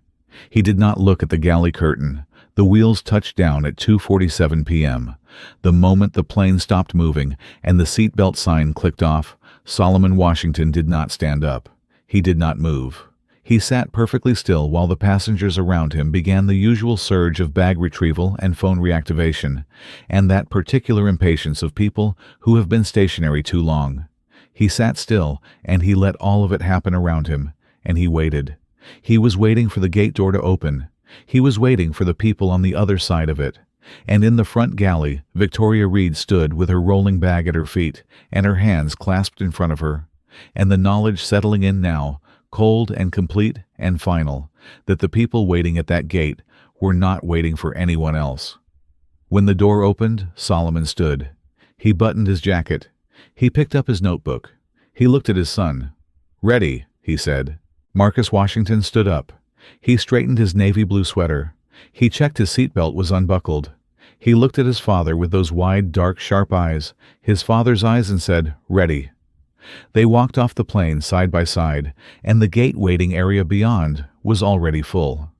He did not look at the galley curtain. The wheels touched down at 2:47 p.m. The moment the plane stopped moving and the seatbelt sign clicked off, Solomon Washington did not stand up. He did not move. He sat perfectly still while the passengers around him began the usual surge of bag retrieval and phone reactivation, and that particular impatience of people who have been stationary too long. He sat still, and he let all of it happen around him, and he waited. He was waiting for the gate door to open. He was waiting for the people on the other side of it. And in the front galley, Victoria Reed stood with her rolling bag at her feet, and her hands clasped in front of her. And the knowledge settling in now, cold and complete and final, that the people waiting at that gate were not waiting for anyone else. When the door opened, Solomon stood. He buttoned his jacket. He picked up his notebook. He looked at his son. "Ready," he said. Marcus Washington stood up. He straightened his navy blue sweater. He checked his seatbelt was unbuckled. He looked at his father with those wide, dark, sharp eyes, his father's eyes, and said, "Ready." They walked off the plane side by side, and the gate waiting area beyond was already full.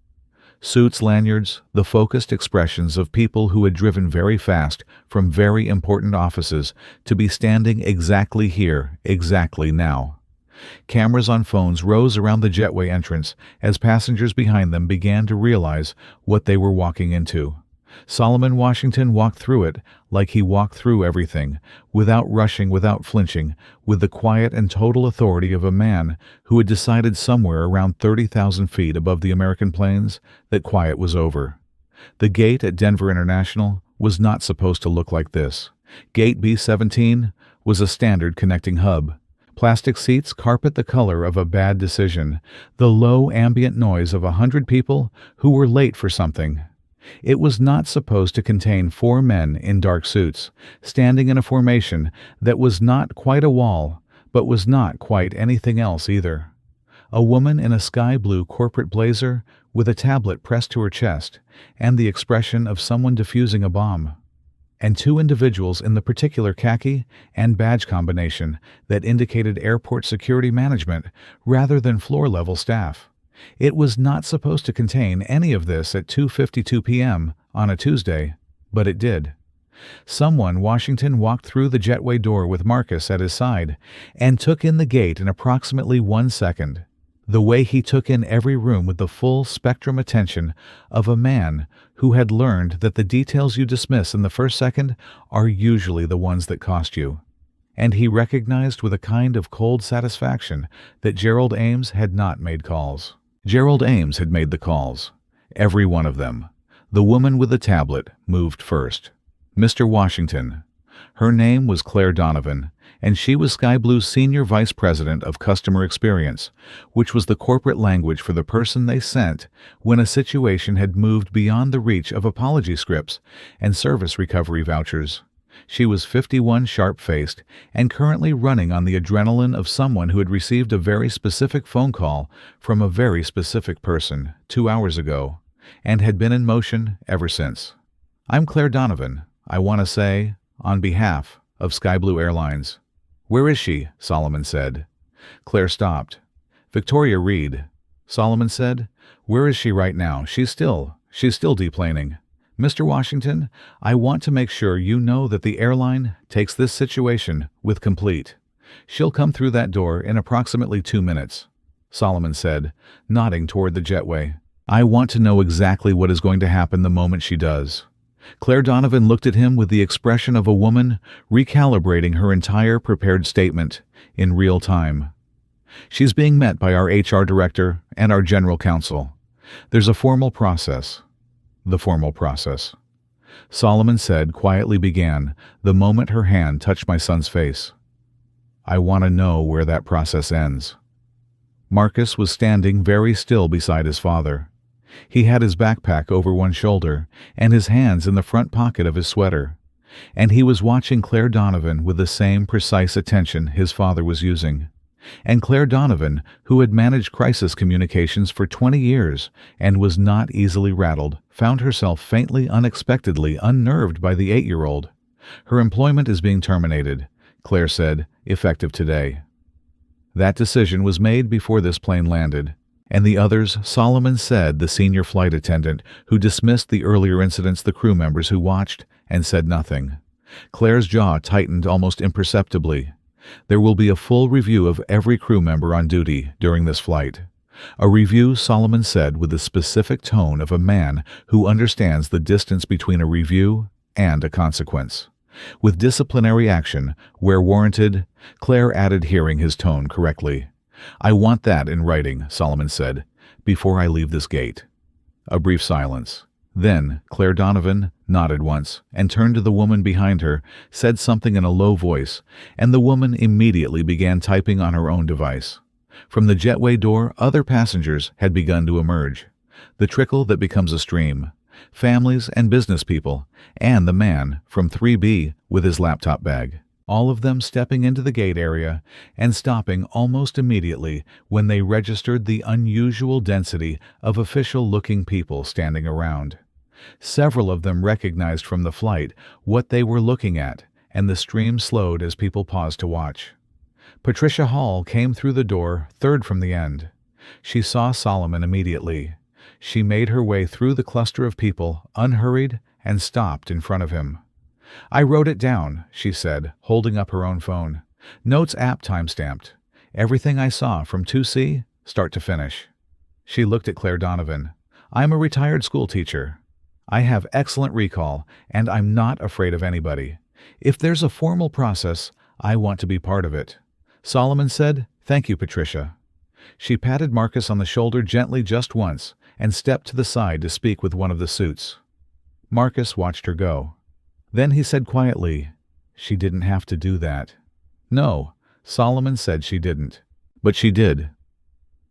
Suits, lanyards, the focused expressions of people who had driven very fast from very important offices to be standing exactly here, exactly now. Cameras on phones rose around the jetway entrance as passengers behind them began to realize what they were walking into. Solomon Washington walked through it like he walked through everything, without rushing, without flinching, with the quiet and total authority of a man who had decided somewhere around 30,000 feet above the American plains that quiet was over. The gate at Denver International was not supposed to look like this. Gate B-17 was a standard connecting hub. Plastic seats carpet the color of a bad decision, the low ambient noise of 100 people who were late for something. It was not supposed to contain 4 men in dark suits, standing in a formation that was not quite a wall, but was not quite anything else either. A woman in a sky-blue corporate blazer with a tablet pressed to her chest, and the expression of someone defusing a bomb. And 2 individuals in the particular khaki and badge combination that indicated airport security management rather than floor-level staff. It was not supposed to contain any of this at 2:52 p.m. on a Tuesday, but it did. Someone Washington walked through the jetway door with Marcus at his side and took in the gate in approximately 1 second, the way he took in every room with the full spectrum attention of a man who had learned that the details you dismiss in the first second are usually the ones that cost you. And he recognized with a kind of cold satisfaction that Gerald Ames had not made calls. Gerald Ames had made the calls. Every one of them. The woman with the tablet moved first. Mr. Washington. Her name was Claire Donovan, and she was Sky Blue's Senior Vice President of Customer Experience, which was the corporate language for the person they sent when a situation had moved beyond the reach of apology scripts and service recovery vouchers. She was 51, sharp-faced, and currently running on the adrenaline of someone who had received a very specific phone call from a very specific person 2 hours ago, and had been in motion ever since. "I'm Claire Donovan, I want to say, on behalf of Sky Blue Airlines." "Where is she?" Solomon said. Claire stopped. "Victoria Reed." Solomon said. "Where is she right now? She's still deplaning." "Mr. Washington, I want to make sure you know that the airline takes this situation with complete. She'll come through that door in approximately 2 minutes," Solomon said, nodding toward the jetway. "I want to know exactly what is going to happen the moment she does." Claire Donovan looked at him with the expression of a woman recalibrating her entire prepared statement in real time. "She's being met by our HR director and our general counsel. There's a formal process." "The formal process," Solomon said, quietly began the moment her hand touched my son's face. "I want to know where that process ends." Marcus was standing very still beside his father. He had his backpack over one shoulder and his hands in the front pocket of his sweater, and he was watching Claire Donovan with the same precise attention his father was using. And Claire Donovan, who had managed crisis communications for 20 years and was not easily rattled, found herself faintly, unexpectedly unnerved by the 8-year-old. "Her employment is being terminated," Claire said, "effective today." That decision was made before this plane landed. And the others, Solomon said, the senior flight attendant, who dismissed the earlier incidents, the crew members who watched and said nothing. Claire's jaw tightened almost imperceptibly. There will be a full review of every crew member on duty during this flight. A review, Solomon said with the specific tone of a man who understands the distance between a review and a consequence. With disciplinary action, where warranted, Claire added, hearing his tone correctly. "I want that in writing," Solomon said, "before I leave this gate." A brief silence. Then Claire Donovan nodded once and turned to the woman behind her, said something in a low voice, and the woman immediately began typing on her own device. From the jetway door, other passengers had begun to emerge. The trickle that becomes a stream. Families and business people, and the man from 3B with his laptop bag. All of them stepping into the gate area and stopping almost immediately when they registered the unusual density of official-looking people standing around. Several of them recognized from the flight what they were looking at, and the stream slowed as people paused to watch. Patricia Hall came through the door, third from the end. She saw Solomon immediately. She made her way through the cluster of people, unhurried, and stopped in front of him. "I wrote it down," she said, holding up her own phone. "Notes app timestamped. Everything I saw from 2C, start to finish." She looked at Claire Donovan. "I'm a retired school teacher. I have excellent recall, and I'm not afraid of anybody. If there's a formal process, I want to be part of it." Solomon said, "Thank you, Patricia." She patted Marcus on the shoulder gently just once and stepped to the side to speak with one of the suits. Marcus watched her go. Then he said quietly, "She didn't have to do that." "No," Solomon said, "she didn't. But she did."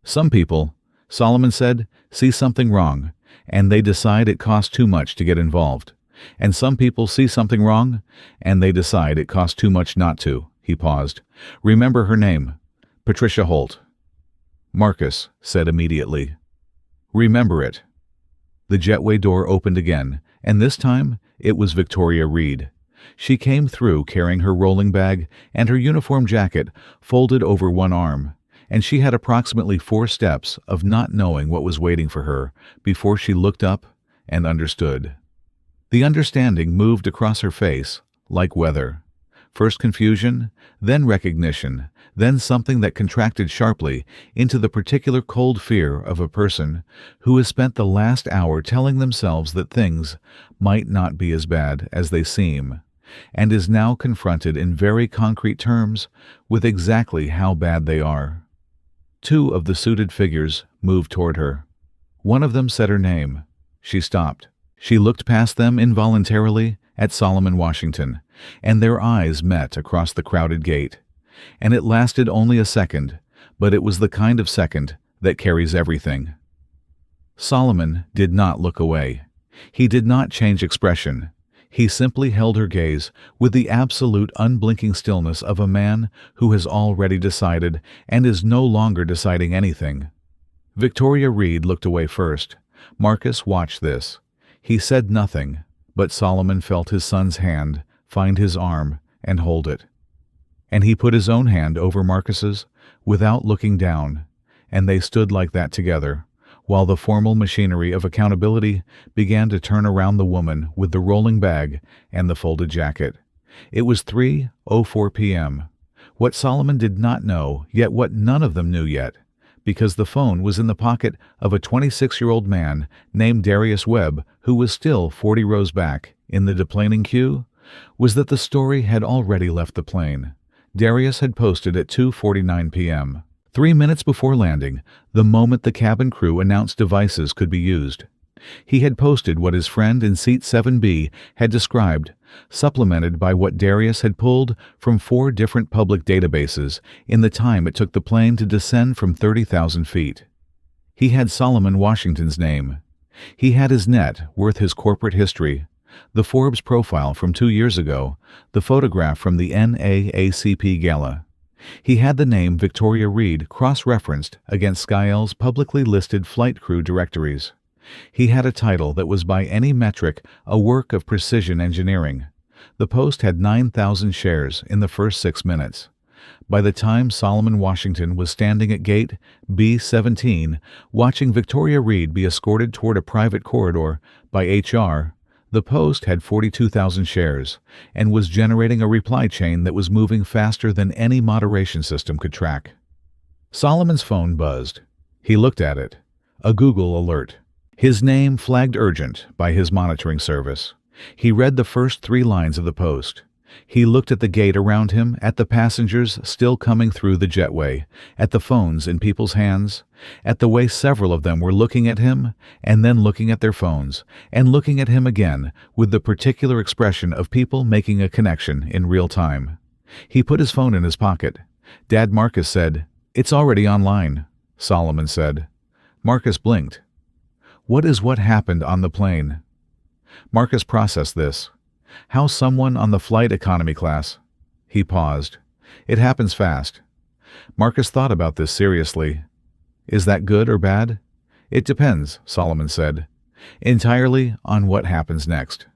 "Some people," Solomon said, "see something wrong, and they decide it costs too much to get involved. And some people see something wrong, and they decide it costs too much not to." He paused. "Remember her name. Patricia Holt." Marcus said immediately, "Remember it." The jetway door opened again, and this time it was Victoria Reed. She came through carrying her rolling bag and her uniform jacket folded over one arm, and she had approximately 4 steps of not knowing what was waiting for her before she looked up and understood. The understanding moved across her face like weather. First confusion, then recognition, then something that contracted sharply into the particular cold fear of a person who has spent the last hour telling themselves that things might not be as bad as they seem, and is now confronted in very concrete terms with exactly how bad they are. 2 of the suited figures moved toward her. One of them said her name. She stopped. She looked past them involuntarily at Solomon Washington, and their eyes met across the crowded gate. And it lasted only a second, but it was the kind of second that carries everything. Solomon did not look away. He did not change expression. He simply held her gaze with the absolute unblinking stillness of a man who has already decided and is no longer deciding anything. Victoria Reed looked away first. Marcus watched this. He said nothing, but Solomon felt his son's hand find his arm and hold it. And he put his own hand over Marcus's without looking down, and they stood like that together, while the formal machinery of accountability began to turn around the woman with the rolling bag and the folded jacket. It was 3:04 p.m. What Solomon did not know, yet what none of them knew yet, because the phone was in the pocket of a 26-year-old man named Darius Webb, who was still 40 rows back in the deplaning queue, was that the story had already left the plane. Darius had posted at 2:49 p.m., 3 minutes before landing, the moment the cabin crew announced devices could be used. He had posted what his friend in seat 7B had described, supplemented by what Darius had pulled from 4 different public databases in the time it took the plane to descend from 30,000 feet. He had Solomon Washington's name. He had his net worth his corporate history, the Forbes profile from 2 years ago, the photograph from the NAACP gala. He had the name Victoria Reed cross-referenced against SkyL's publicly listed flight crew directories. He had a title that was by any metric a work of precision engineering. The post had 9,000 shares in the first 6 minutes. By the time Solomon Washington was standing at gate B-17, watching Victoria Reed be escorted toward a private corridor by HR, the post had 42,000 shares and was generating a reply chain that was moving faster than any moderation system could track. Solomon's phone buzzed. He looked at it. A Google alert. His name flagged urgent by his monitoring service. He read the first 3 lines of the post. He looked at the gate around him, at the passengers still coming through the jetway, at the phones in people's hands, at the way several of them were looking at him, and then looking at their phones, and looking at him again, with the particular expression of people making a connection in real time. He put his phone in his pocket. Dad, Marcus said, "It's already online," Solomon said. Marcus blinked. What happened on the plane? Marcus processed this. How someone on the flight economy class. He paused. It happens fast. Marcus thought about this seriously. Is that good or bad? It depends, Solomon said. Entirely on what happens next.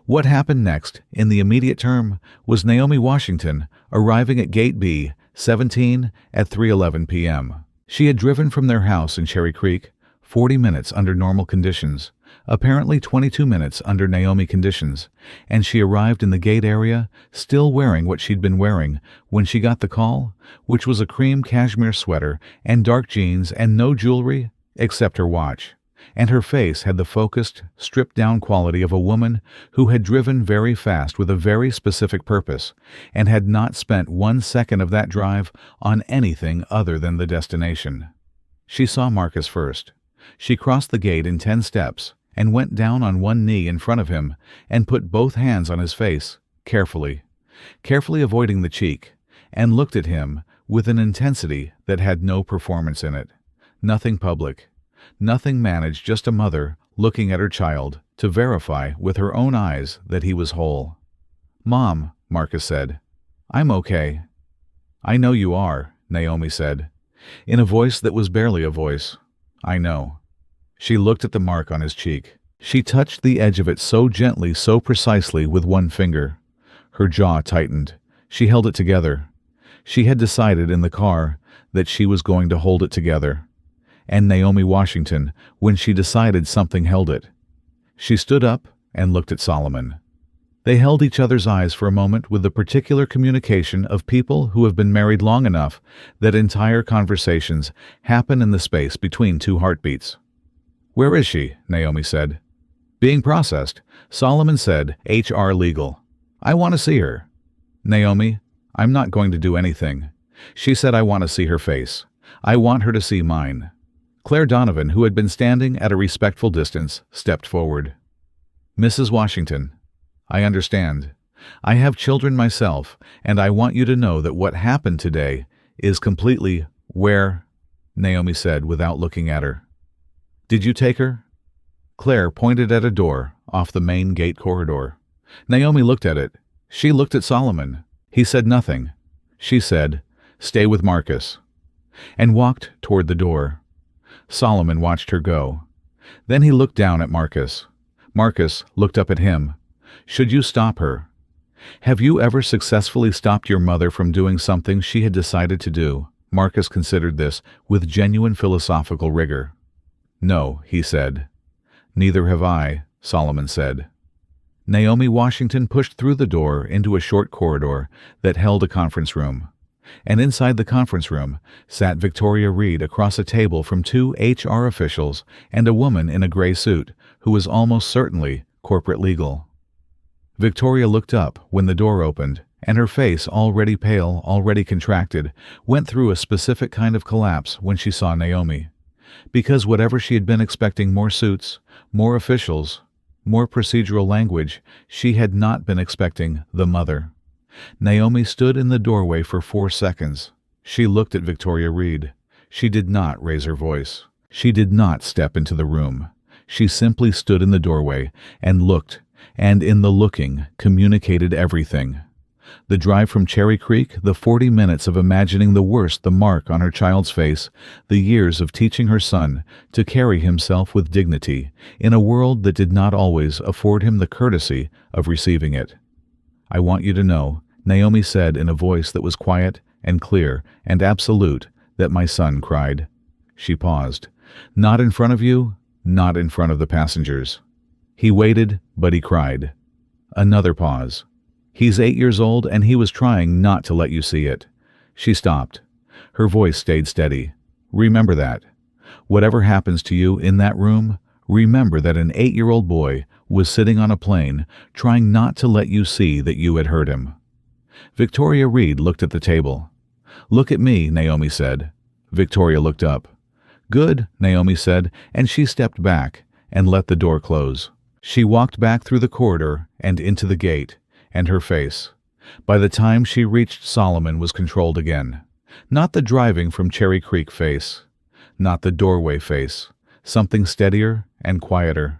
What happened next, in the immediate term, was Naomi Washington arriving at Gate B, 17, at 3:11 p.m. She had driven from their house in Cherry Creek, 40 minutes under normal conditions, apparently 22 minutes under Naomi conditions, and she arrived in the gate area, still wearing what she'd been wearing when she got the call, which was a cream cashmere sweater and dark jeans and no jewelry except her watch. And her face had the focused, stripped-down quality of a woman who had driven very fast with a very specific purpose and had not spent 1 second of that drive on anything other than the destination. She saw Marcus first. She crossed the gate in 10 steps and went down on one knee in front of him and put both hands on his face, carefully avoiding the cheek, and looked at him with an intensity that had no performance in it. Nothing public. Nothing managed, just a mother looking at her child to verify with her own eyes that he was whole. "Mom," Marcus said, "I'm okay." "I know you are," Naomi said, in a voice that was barely a voice. "I know." She looked at the mark on his cheek. She touched the edge of it so gently, so precisely with one finger. Her jaw tightened. She held it together. She had decided in the car that she was going to hold it together. And Naomi Washington, when she decided something held it. She stood up and looked at Solomon. They held each other's eyes for a moment with the particular communication of people who have been married long enough that entire conversations happen in the space between 2 heartbeats. "Where is she?" Naomi said. "Being processed," Solomon said, HR legal. "I want to see her." "Naomi, I'm not going to do anything." She said, "I want to see her face. I want her to see mine." Claire Donovan, who had been standing at a respectful distance, stepped forward. "Mrs. Washington, I understand. I have children myself, and I want you to know that what happened today is completely where," Naomi said without looking at her. "Did you take her?" Claire pointed at a door off the main gate corridor. Naomi looked at it. She looked at Solomon. He said nothing. She said, "Stay with Marcus," and walked toward the door. Solomon watched her go. Then he looked down at Marcus. Marcus looked up at him. "Should you stop her? Have you ever successfully stopped your mother from doing something she had decided to do?" Marcus considered this with genuine philosophical rigor. "No," he said. "Neither have I," Solomon said. Naomi Washington pushed through the door into a short corridor that held a conference room. And inside the conference room sat Victoria Reed across a table from 2 HR officials and a woman in a gray suit who was almost certainly corporate legal. Victoria looked up when the door opened, and her face, already pale, already contracted, went through a specific kind of collapse when she saw Naomi. Because whatever she had been expecting, more suits, more officials, more procedural language, she had not been expecting the mother. Naomi stood in the doorway for 4 seconds. She looked at Victoria Reed. She did not raise her voice. She did not step into the room. She simply stood in the doorway and looked, and in the looking communicated everything. The drive from Cherry Creek, the 40 minutes of imagining the worst, the mark on her child's face, the years of teaching her son to carry himself with dignity in a world that did not always afford him the courtesy of receiving it. "I want you to know," Naomi said in a voice that was quiet and clear and absolute, "that my son cried." She paused. "Not in front of you, not in front of the passengers. He waited, but he cried." Another pause. "He's 8 years old, and he was trying not to let you see it." She stopped. Her voice stayed steady. "Remember that. Whatever happens to you in that room, remember that an 8-year-old boy was sitting on a plane trying not to let you see that you had hurt him. Victoria Reed looked at the table. "Look at me," Naomi said. Victoria looked up. "Good," Naomi said, and she stepped back and let the door close. She walked back through the corridor and into the gate, and her face, by the time she reached Solomon, was controlled again. Not the driving from Cherry Creek face. Not the doorway face. Something steadier and quieter.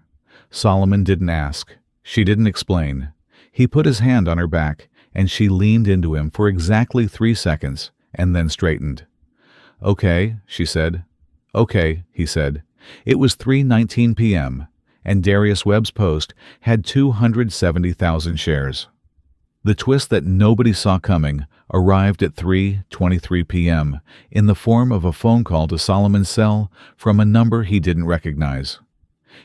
Solomon didn't ask. She didn't explain. He put his hand on her back, and she leaned into him for exactly 3 seconds, and then straightened. "Okay," she said. "Okay," he said. It was 3:19 p.m., and Darius Webb's Post had 270,000 shares. The twist that nobody saw coming arrived at 3:23 p.m. in the form of a phone call to Solomon's cell from a number he didn't recognize.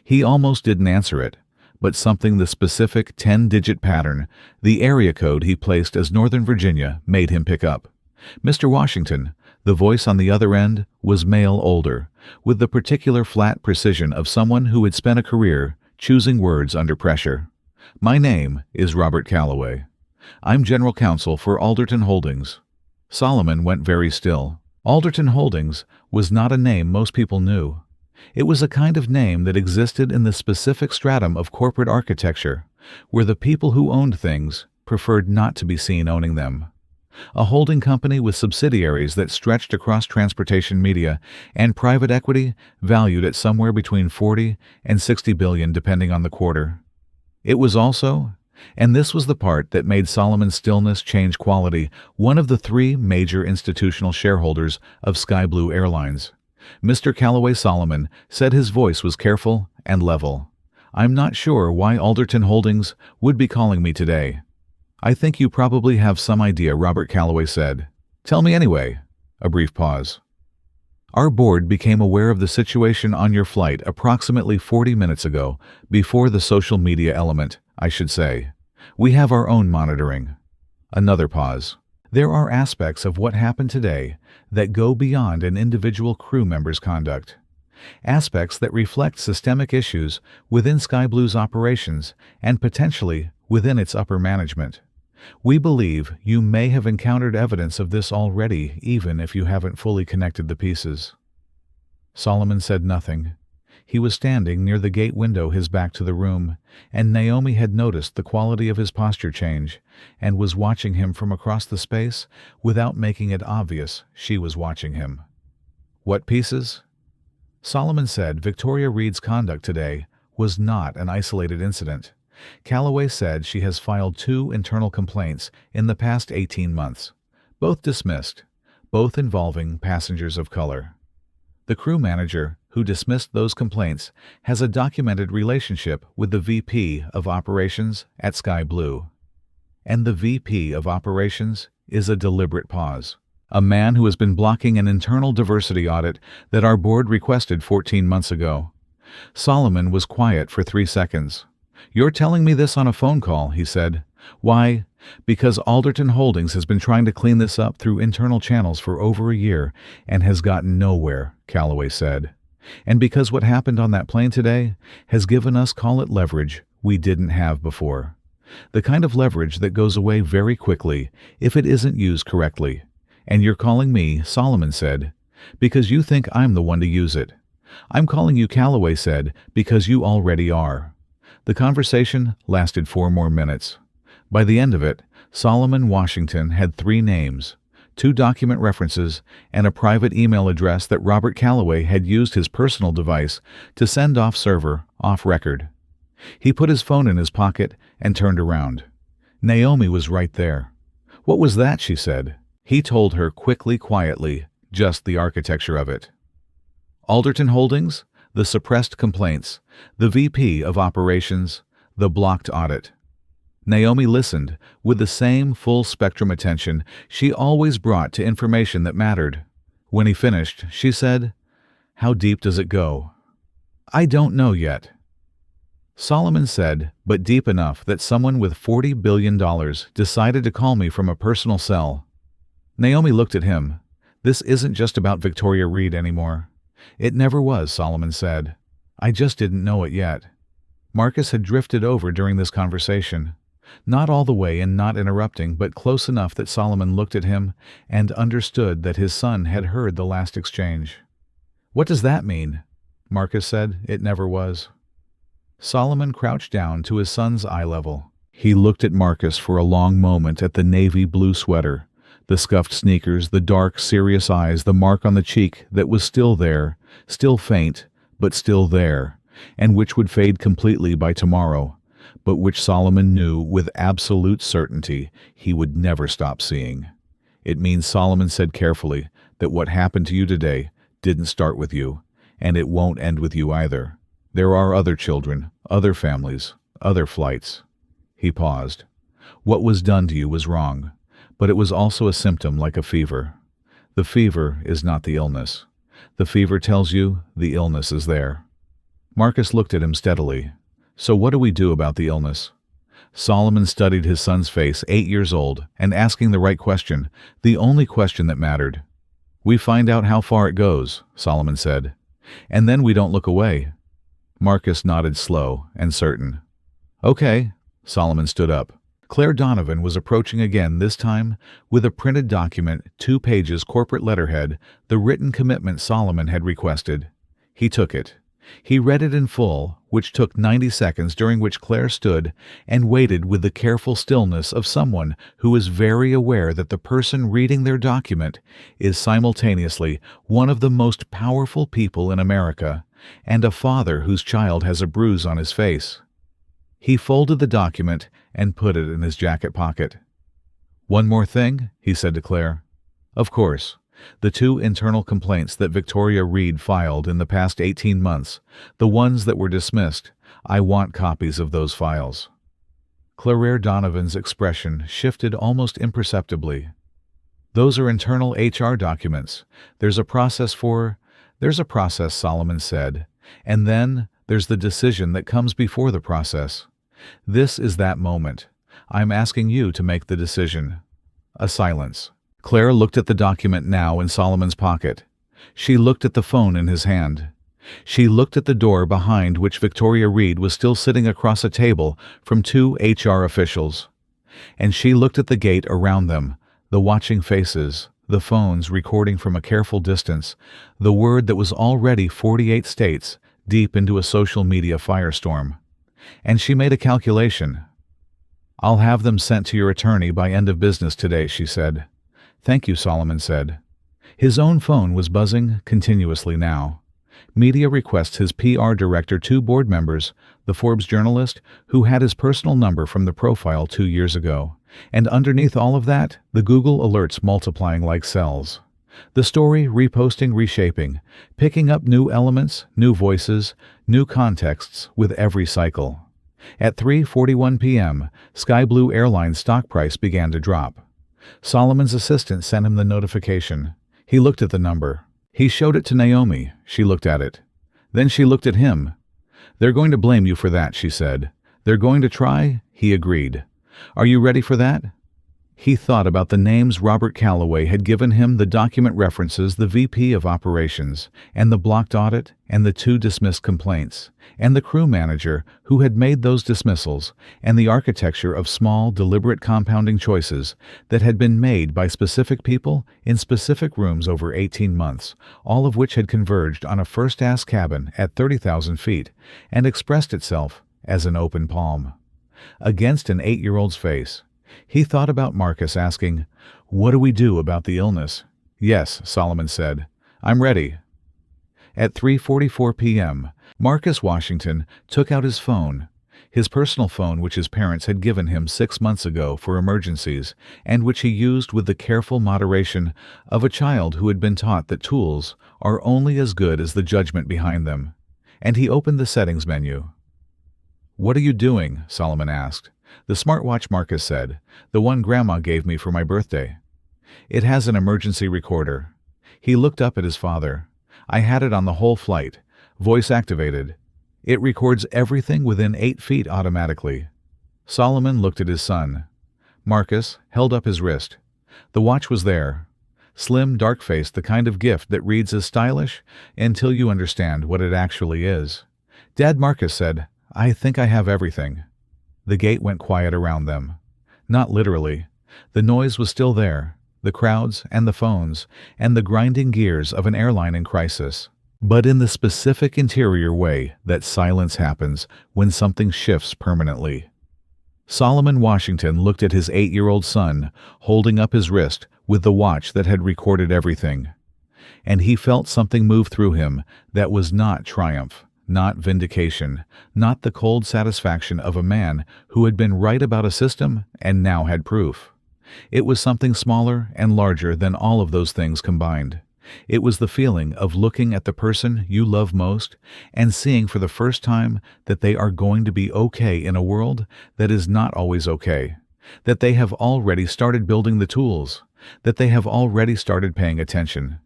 He almost didn't answer it, but something the specific 10-digit pattern, the area code he placed as Northern Virginia, made him pick up. "Mr. Washington," the voice on the other end was male, older, with the particular flat precision of someone who had spent a career choosing words under pressure. "My name is Robert Calloway. I'm General Counsel for Alderton Holdings." Solomon went very still. Alderton Holdings was not a name most people knew. It was a kind of name that existed in the specific stratum of corporate architecture, where the people who owned things preferred not to be seen owning them. A holding company with subsidiaries that stretched across transportation, media, and private equity valued at somewhere between 40 and 60 billion depending on the quarter. It was also, and this was the part that made Solomon's stillness change quality, one of the 3 major institutional shareholders of Sky Blue Airlines. Mr. Calloway Solomon said, his voice was careful and level. "I'm not sure why Alderton Holdings would be calling me today." "I think you probably have some idea," Robert Calloway said. "Tell me anyway." A brief pause. "Our board became aware of the situation on your flight approximately 40 minutes ago, before the social media element, I should say. We have our own monitoring." Another pause. "There are aspects of what happened today that go beyond an individual crew member's conduct. Aspects that reflect systemic issues within Sky Blue's operations and potentially within its upper management. We believe you may have encountered evidence of this already, even if you haven't fully connected the pieces." Solomon said nothing. He was standing near the gate window, his back to the room, and Naomi had noticed the quality of his posture change and was watching him from across the space without making it obvious she was watching him. "What pieces?" Solomon said Victoria Reed's conduct today was not an isolated incident. Calloway said she has filed 2 internal complaints in the past 18 months, both dismissed, both involving passengers of color. The crew manager who dismissed those complaints has a documented relationship with the VP of Operations at Sky Blue. And the VP of Operations is a deliberate pause. A man who has been blocking an internal diversity audit that our board requested 14 months ago. Solomon was quiet for 3 seconds. "You're telling me this on a phone call," he said. "Why? Because Alderton Holdings has been trying to clean this up through internal channels for over a year and has gotten nowhere," Calloway said. "And because what happened on that plane today has given us, call it leverage, we didn't have before. The kind of leverage that goes away very quickly if it isn't used correctly. And you're calling me," Solomon said, "because you think I'm the one to use it. I'm calling you," Calloway said, "because you already are." The conversation lasted 4 more minutes. By the end of it, Solomon Washington had 3 names, 2 document references, and a private email address that Robert Calloway had used his personal device to send off server, off record. He put his phone in his pocket and turned around. Naomi was right there. "What was that?" she said. He told her quickly, quietly, just the architecture of it. Alderton Holdings, the suppressed complaints, the VP of Operations, the blocked audit. Naomi listened with the same full-spectrum attention she always brought to information that mattered. When he finished, she said, "How deep does it go?" "I don't know yet." Solomon said, "But deep enough that someone with $40 billion decided to call me from a personal cell." Naomi looked at him. "This isn't just about Victoria Reed anymore. It never was, Solomon said. I just didn't know it yet. Marcus had drifted over during this conversation. Not all the way and not interrupting, but close enough that Solomon looked at him and understood that his son had heard the last exchange. What does that mean? Marcus said. It never was. Solomon crouched down to his son's eye level. He looked at Marcus for a long moment at the navy blue sweater, the scuffed sneakers, the dark, serious eyes, the mark on the cheek that was still there, still faint, but still there, and which would fade completely by tomorrow, but which Solomon knew with absolute certainty he would never stop seeing. It means, Solomon said carefully, that what happened to you today didn't start with you, and it won't end with you either. There are other children, other families, other flights. He paused. What was done to you was wrong, but it was also a symptom like a fever. The fever is not the illness. The fever tells you the illness is there. Marcus looked at him steadily. So what do we do about the illness? Solomon studied his son's face, 8 years old, and asking the right question, the only question that mattered. We find out how far it goes, Solomon said. And then we don't look away. Marcus nodded slow and certain. Okay. Solomon stood up. Claire Donovan was approaching again, this time with a printed document, 2 pages, corporate letterhead, the written commitment Solomon had requested. He took it. He read it in full, which took 90 seconds, during which Claire stood and waited with the careful stillness of someone who is very aware that the person reading their document is simultaneously one of the most powerful people in America and a father whose child has a bruise on his face. He folded the document and put it in his jacket pocket. One more thing, he said to Claire. Of course. The 2 internal complaints that Victoria Reed filed in the past 18 months, the ones that were dismissed, I want copies of those files. Claire Donovan's expression shifted almost imperceptibly. Those are internal HR documents. There's a process, Solomon said. And then there's the decision that comes before the process. This is that moment. I'm asking you to make the decision. A silence. Claire looked at the document now in Solomon's pocket. She looked at the phone in his hand. She looked at the door behind which Victoria Reed was still sitting across a table from 2 HR officials. And she looked at the gate around them, the watching faces, the phones recording from a careful distance, the word that was already 48 states, deep into a social media firestorm. And she made a calculation. I'll have them sent to your attorney by end of business today, she said. Thank you, Solomon said. His own phone was buzzing continuously now. Media requests his PR director, 2 board members, the Forbes journalist who had his personal number from the profile 2 years ago, and underneath all of that, the Google alerts multiplying like cells. The story reposting, reshaping, picking up new elements, new voices, new contexts with every cycle. At 3:41 p.m., Sky Blue Airline stock price began to drop. Solomon's assistant sent him the notification. He looked at the number. He showed it to Naomi. She looked at it. Then she looked at him. They're going to blame you for that, she said. They're going to try, he agreed. Are you ready for that? He thought about the names Robert Calloway had given him, the document references, the VP of Operations, and the blocked audit, and the 2 dismissed complaints, and the crew manager who had made those dismissals, and the architecture of small, deliberate compounding choices that had been made by specific people in specific rooms over 18 months, all of which had converged on a first-class cabin at 30,000 feet and expressed itself as an open palm. Against an 8-year-old's face, he thought about Marcus asking, "What do we do about the illness?" "Yes," Solomon said. "I'm ready." At 3:44 p.m., Marcus Washington took out his phone, his personal phone which his parents had given him 6 months ago for emergencies, and which he used with the careful moderation of a child who had been taught that tools are only as good as the judgment behind them. And he opened the settings menu. "What are you doing?" Solomon asked. "The smartwatch," Marcus said. "The one Grandma gave me for my birthday. It has an emergency recorder." He looked up at his father. "I had it on the whole flight. Voice activated. It records everything within 8 feet automatically." Solomon looked at his son. Marcus held up his wrist. The watch was there. Slim, dark-faced, the kind of gift that reads as stylish until you understand what it actually is. Dad, Marcus said, "I think I have everything." The gate went quiet around them. Not literally. The noise was still there, the crowds and the phones, and the grinding gears of an airline in crisis. But in the specific interior way that silence happens when something shifts permanently. Solomon Washington looked at his 8-year-old son, holding up his wrist with the watch that had recorded everything. And he felt something move through him that was not triumph, not vindication, not the cold satisfaction of a man who had been right about a system and now had proof. It was something smaller and larger than all of those things combined. It was the feeling of looking at the person you love most and seeing for the first time that they are going to be okay in a world that is not always okay, that they have already started building the tools, that they have already started paying attention.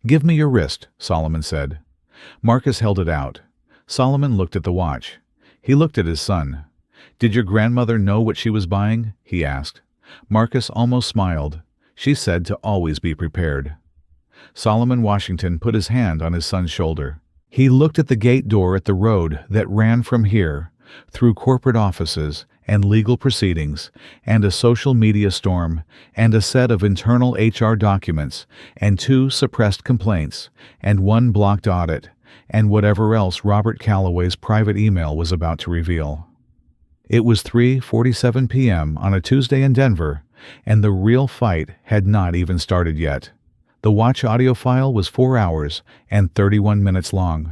"Give me your wrist," Solomon said. Marcus held it out. Solomon looked at the watch. He looked at his son. "Did your grandmother know what she was buying?" he asked. Marcus almost smiled. "She said to always be prepared." Solomon Washington put his hand on his son's shoulder. He looked at the gate door at the road that ran from here, through corporate offices and legal proceedings, and a social media storm, and a set of internal HR documents, and 2 suppressed complaints, and 1 blocked audit, and whatever else Robert Calloway's private email was about to reveal. It was 3:47 p.m. on a Tuesday in Denver, and the real fight had not even started yet. The watch audio file was 4 hours and 31 minutes long.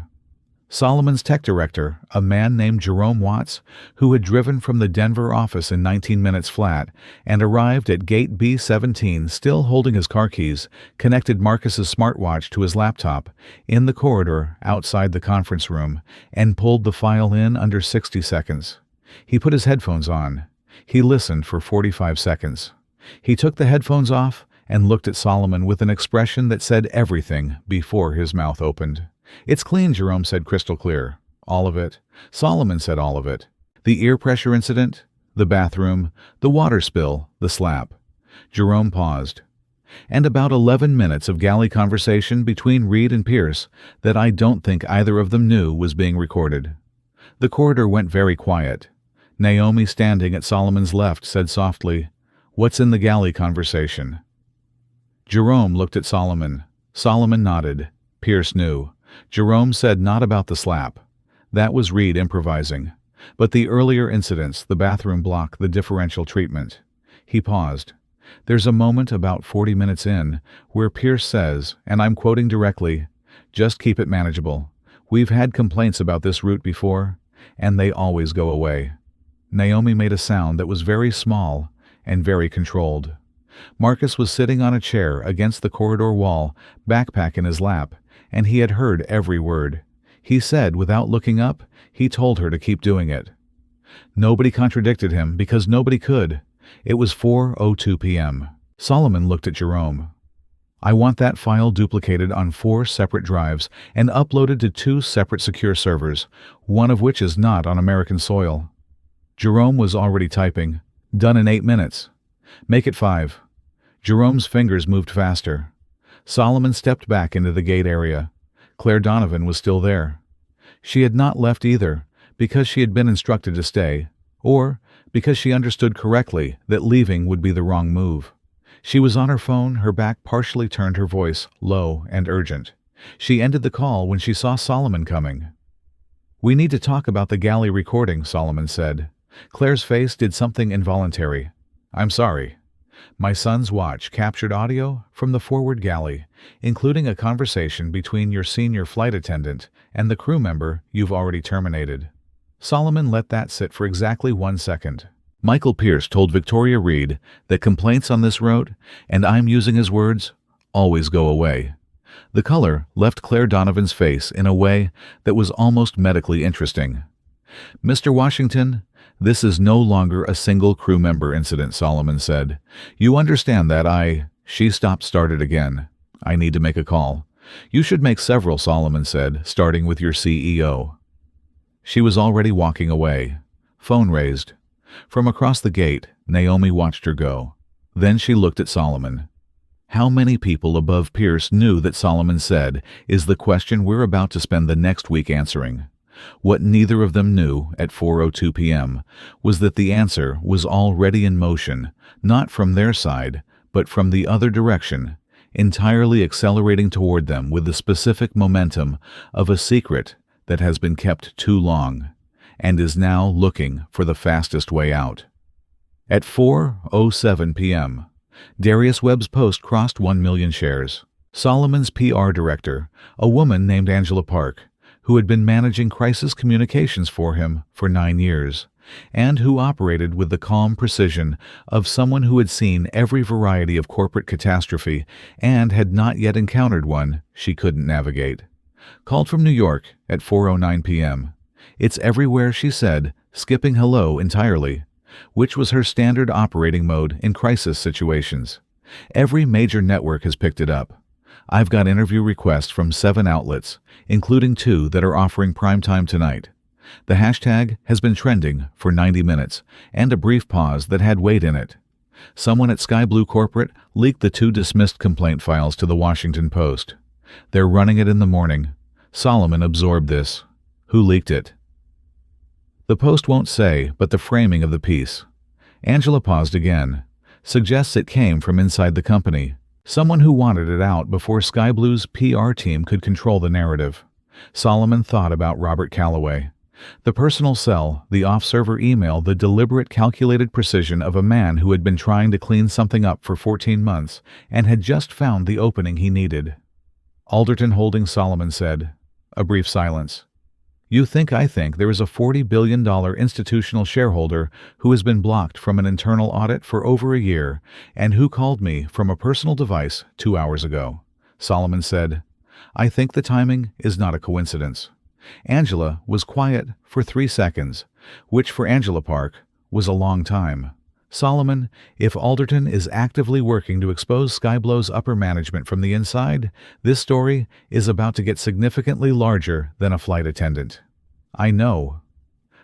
Solomon's tech director, a man named Jerome Watts, who had driven from the Denver office in 19 minutes flat and arrived at gate B17 still holding his car keys, connected Marcus's smartwatch to his laptop in the corridor outside the conference room and pulled the file in under 60 seconds. He put his headphones on. He listened for 45 seconds. He took the headphones off and looked at Solomon with an expression that said everything before his mouth opened. "It's clean," Jerome said, crystal clear. "All of it." Solomon said all of it. The ear pressure incident, the bathroom, the water spill, the slap. Jerome paused. "And about 11 minutes of galley conversation between Reed and Pierce that I don't think either of them knew was being recorded." The corridor went very quiet. Naomi, standing at Solomon's left, said softly, "What's in the galley conversation?" Jerome looked at Solomon. Solomon nodded. Pierce knew. Jerome said not about the slap. That was Reed improvising. But the earlier incidents, the bathroom block, the differential treatment. He paused. There's a moment about 40 minutes in where Pierce says, and I'm quoting directly, "Just keep it manageable. We've had complaints about this route before, and they always go away." Naomi made a sound that was very small and very controlled. Marcus was sitting on a chair against the corridor wall, backpack in his lap, and he had heard every word. He said, without looking up, he told her to keep doing it. Nobody contradicted him because nobody could. It was 4:02 p.m. Solomon looked at Jerome. "I want that file duplicated on 4 separate drives and uploaded to 2 separate secure servers, one of which is not on American soil." Jerome was already typing. "Done in 8 minutes. Make it 5. Jerome's fingers moved faster. Solomon stepped back into the gate area. Claire Donovan was still there. She had not left either, because she had been instructed to stay, or because she understood correctly that leaving would be the wrong move. She was on her phone, her back partially turned, her voice low and urgent. She ended the call when she saw Solomon coming. "We need to talk about the galley recording," Solomon said. Claire's face did something involuntary. "I'm sorry." "My son's watch captured audio from the forward galley, including a conversation between your senior flight attendant and the crew member you've already terminated." Solomon let that sit for exactly 1 second. Michael Pierce told Victoria Reed that complaints on this road, and I'm using his words, always go away. The color left Claire Donovan's face in a way that was almost medically interesting. "Mr. Washington, this is no longer a single crew member incident," Solomon said. "You understand that She stopped, started again. "I need to make a call." "You should make several," Solomon said, "starting with your CEO." She was already walking away. Phone raised. From across the gate, Naomi watched her go. Then she looked at Solomon. How many people above Pierce knew that Solomon said is the question we're about to spend the next week answering. What neither of them knew at 4:02 p.m. was that the answer was already in motion, not from their side, but from the other direction, entirely accelerating toward them with the specific momentum of a secret that has been kept too long, and is now looking for the fastest way out. At 4:07 p.m., Darius Webb's post crossed 1 million shares. Solomon's PR director, a woman named Angela Park, who had been managing crisis communications for him for 9 years, and who operated with the calm precision of someone who had seen every variety of corporate catastrophe and had not yet encountered one she couldn't navigate, called from New York at 4:09 p.m. It's everywhere, she said, skipping hello entirely, which was her standard operating mode in crisis situations. Every major network has picked it up. I've got interview requests from 7 outlets, including 2 that are offering prime time tonight. The hashtag has been trending for 90 minutes, and a brief pause that had weight in it. Someone at Sky Blue Corporate leaked the 2 dismissed complaint files to the Washington Post. They're running it in the morning. Solomon absorbed this. Who leaked it? The Post won't say, but the framing of the piece. Angela paused again. Suggests it came from inside the company. Someone who wanted it out before Sky Blue's PR team could control the narrative. Solomon thought about Robert Calloway. The personal cell, the off-server email, the deliberate calculated precision of a man who had been trying to clean something up for 14 months and had just found the opening he needed. Alderton Holdings, Solomon said. A brief silence. You think I think there is a $40 billion institutional shareholder who has been blocked from an internal audit for over a year and who called me from a personal device 2 hours ago, Solomon said. I think the timing is not a coincidence. Angela was quiet for 3 seconds, which for Angela Park was a long time. Solomon, if Alderton is actively working to expose Sky Blue's upper management from the inside, this story is about to get significantly larger than a flight attendant. I know.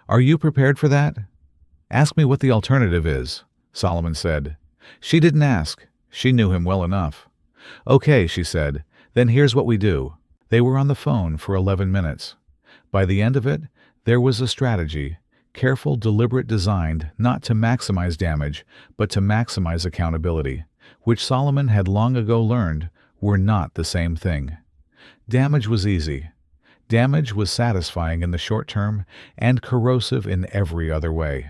Are you prepared for that? Ask me what the alternative is, Solomon said. She didn't ask. She knew him well enough. Okay, she said. Then here's what we do. They were on the phone for 11 minutes. By the end of it, there was a strategy. Careful, deliberate, designed not to maximize damage, but to maximize accountability, which Solomon had long ago learned were not the same thing. Damage was easy. Damage was satisfying in the short term and corrosive in every other way.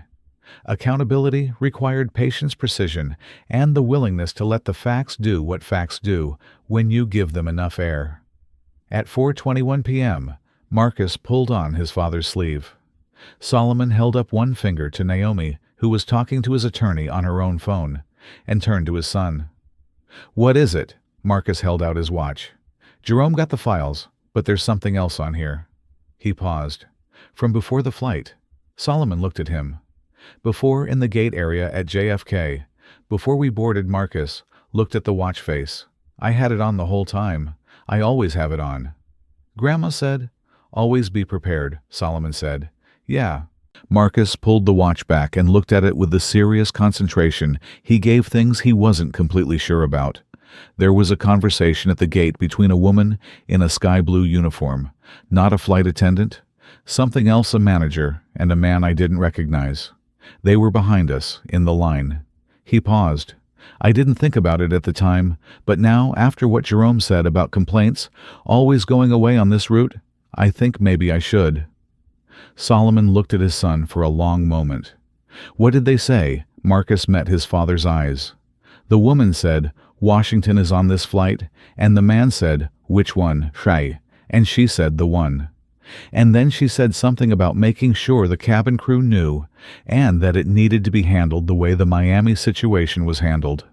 Accountability required patience, precision, and the willingness to let the facts do what facts do when you give them enough air. At 4:21 p.m., Marcus pulled on his father's sleeve. Solomon held up one finger to Naomi, who was talking to his attorney on her own phone, and turned to his son. What is it? Marcus held out his watch. Jerome got the files, but there's something else on here. He paused. From before the flight. Solomon looked at him. Before in the gate area at JFK, before we boarded, Marcus looked at the watch face. I had it on the whole time. I always have it on. Grandma said, always be prepared, Solomon said. Yeah. Marcus pulled the watch back and looked at it with the serious concentration he gave things he wasn't completely sure about. There was a conversation at the gate between a woman in a sky blue uniform, not a flight attendant, something else, a manager, and a man I didn't recognize. They were behind us, in the line. He paused. I didn't think about it at the time, but now, after what Jerome said about complaints always going away on this route, I think maybe I should. Solomon looked at his son for a long moment. What did they say? Marcus met his father's eyes. The woman said, Washington is on this flight, and the man said, which one? Shai. And she said, the one. And then she said something about making sure the cabin crew knew, and that it needed to be handled the way the Miami situation was handled.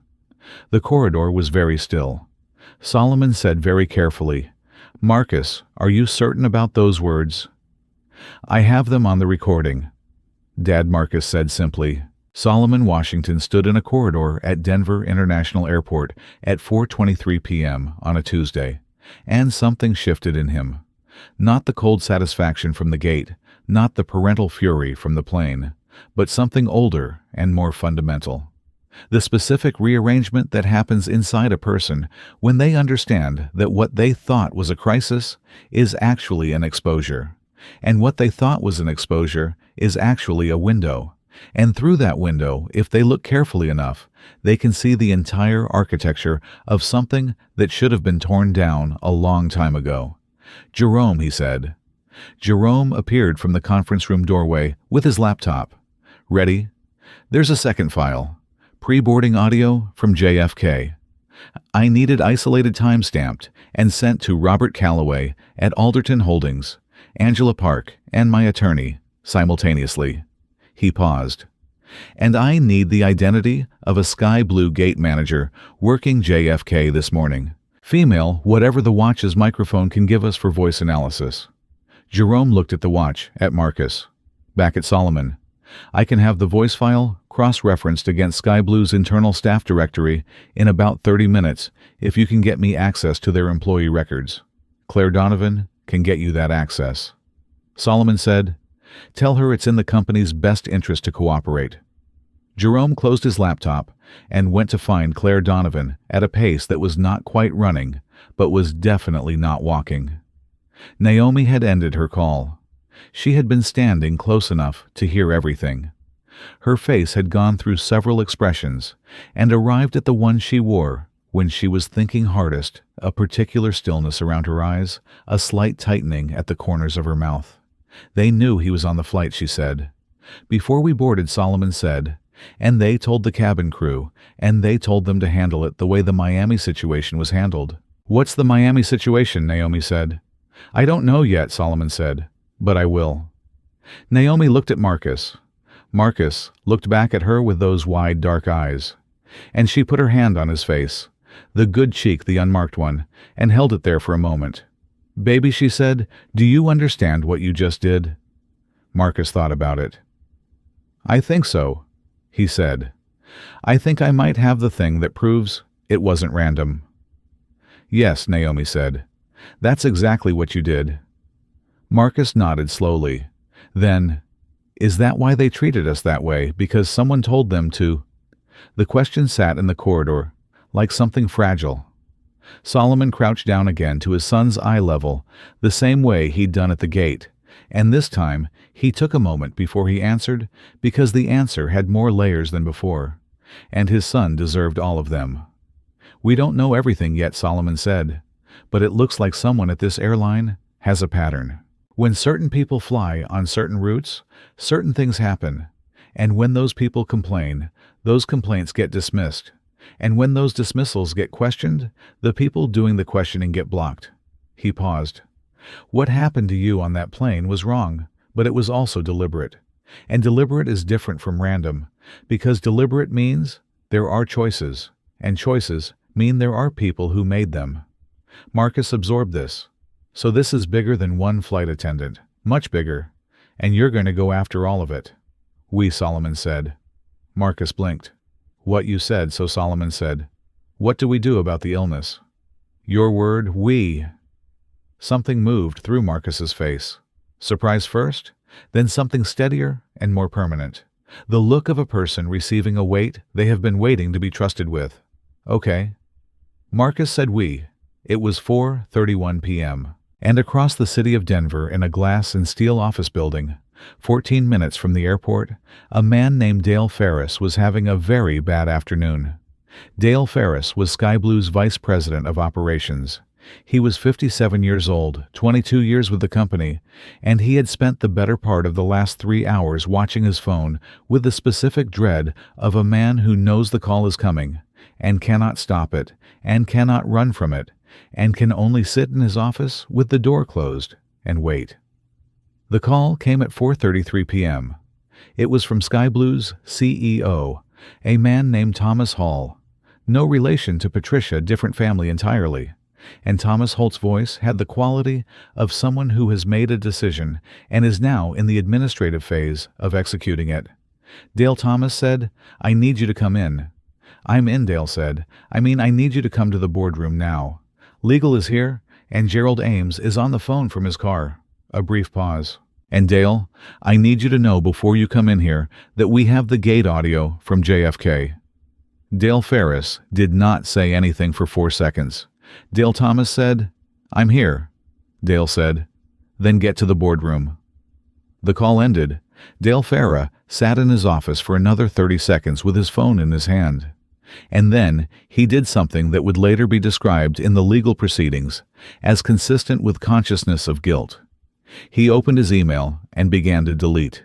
The corridor was very still. Solomon said very carefully, Marcus, are you certain about those words? I have them on the recording. Dad, Marcus said simply. Solomon Washington stood in a corridor at Denver International Airport at 4:23 p.m. on a Tuesday, and something shifted in him. Not the cold satisfaction from the gate, not the parental fury from the plane, but something older and more fundamental. The specific rearrangement that happens inside a person when they understand that what they thought was a crisis is actually an exposure, and what they thought was an exposure is actually a window. And through that window, if they look carefully enough, they can see the entire architecture of something that should have been torn down a long time ago. "Jerome," he said. Jerome appeared from the conference room doorway with his laptop. "Ready? There's a second file. Pre-boarding audio from JFK. I needed isolated time-stamped and sent to Robert Calloway at Alderton Holdings, Angela Park, and my attorney, simultaneously." He paused. "And I need the identity of a sky blue gate manager working JFK this morning. Female, whatever the watch's microphone can give us for voice analysis." Jerome looked at the watch, at Marcus. Back at Solomon. "I can have the voice file cross-referenced against Sky Blue's internal staff directory in about 30 minutes if you can get me access to their employee records. Claire Donovan can get you that access." Solomon said, "Tell her it's in the company's best interest to cooperate." Jerome closed his laptop and went to find Claire Donovan at a pace that was not quite running, but was definitely not walking. Naomi had ended her call. She had been standing close enough to hear everything. Her face had gone through several expressions and arrived at the one she wore when she was thinking hardest, a particular stillness around her eyes, a slight tightening at the corners of her mouth. "They knew he was on the flight," she said. "Before we boarded," Solomon said, "and they told the cabin crew, and they told them to handle it the way the Miami situation was handled." "What's the Miami situation?" Naomi said. "I don't know yet," Solomon said, "but I will." Naomi looked at Marcus. Marcus looked back at her with those wide, dark eyes. And she put her hand on his face, the good cheek, the unmarked one, and held it there for a moment. "Baby," she said, "do you understand what you just did?" Marcus thought about it. "I think so," he said. "I think I might have the thing that proves it wasn't random." "Yes," Naomi said. "That's exactly what you did." Marcus nodded slowly. Then, "Is that why they treated us that way? Because someone told them to?" The question sat in the corridor, like something fragile. Solomon crouched down again to his son's eye level, the same way he'd done at the gate, and this time he took a moment before he answered, because the answer had more layers than before, and his son deserved all of them. "We don't know everything yet," Solomon said, "but it looks like someone at this airline has a pattern. When certain people fly on certain routes, certain things happen, and when those people complain, those complaints get dismissed. And when those dismissals get questioned, the people doing the questioning get blocked." He paused. "What happened to you on that plane was wrong, but it was also deliberate. And deliberate is different from random, because deliberate means there are choices, and choices mean there are people who made them." Marcus absorbed this. "So this is bigger than one flight attendant, much bigger, and you're going to go after all of it." "We," Solomon said. Marcus blinked. "What you said," so Solomon said. "What do we do about the illness?" "Your word, we." Something moved through Marcus's face. Surprise first, then something steadier and more permanent. The look of a person receiving a weight they have been waiting to be trusted with. "Okay." Marcus said we. It was 4:31 p.m. And across the city of Denver, in a glass and steel office building, 14 minutes from the airport, a man named Dale Ferris was having a very bad afternoon. Dale Ferris was Sky Blue's vice president of operations. He was 57 years old, 22 years with the company, and he had spent the better part of the last 3 hours watching his phone with the specific dread of a man who knows the call is coming, and cannot stop it, and cannot run from it, and can only sit in his office with the door closed and wait. The call came at 4:33 p.m. It was from Sky Blue's CEO, a man named Thomas Hall. No relation to Patricia, different family entirely. And Thomas Holt's voice had the quality of someone who has made a decision and is now in the administrative phase of executing it. Dale Thomas said, "I need you to come in." "I'm in," Dale said. I need you to come to the boardroom now. Legal is here, and Gerald Ames is on the phone from his car." A brief pause. "And Dale, I need you to know before you come in here that we have the gate audio from JFK." Dale Ferris did not say anything for 4 seconds. Dale Thomas said, "I'm here." Dale said, "Then get to the boardroom." The call ended. Dale Ferris sat in his office for another 30 seconds with his phone in his hand. And then he did something that would later be described in the legal proceedings as consistent with consciousness of guilt. He opened his email and began to delete.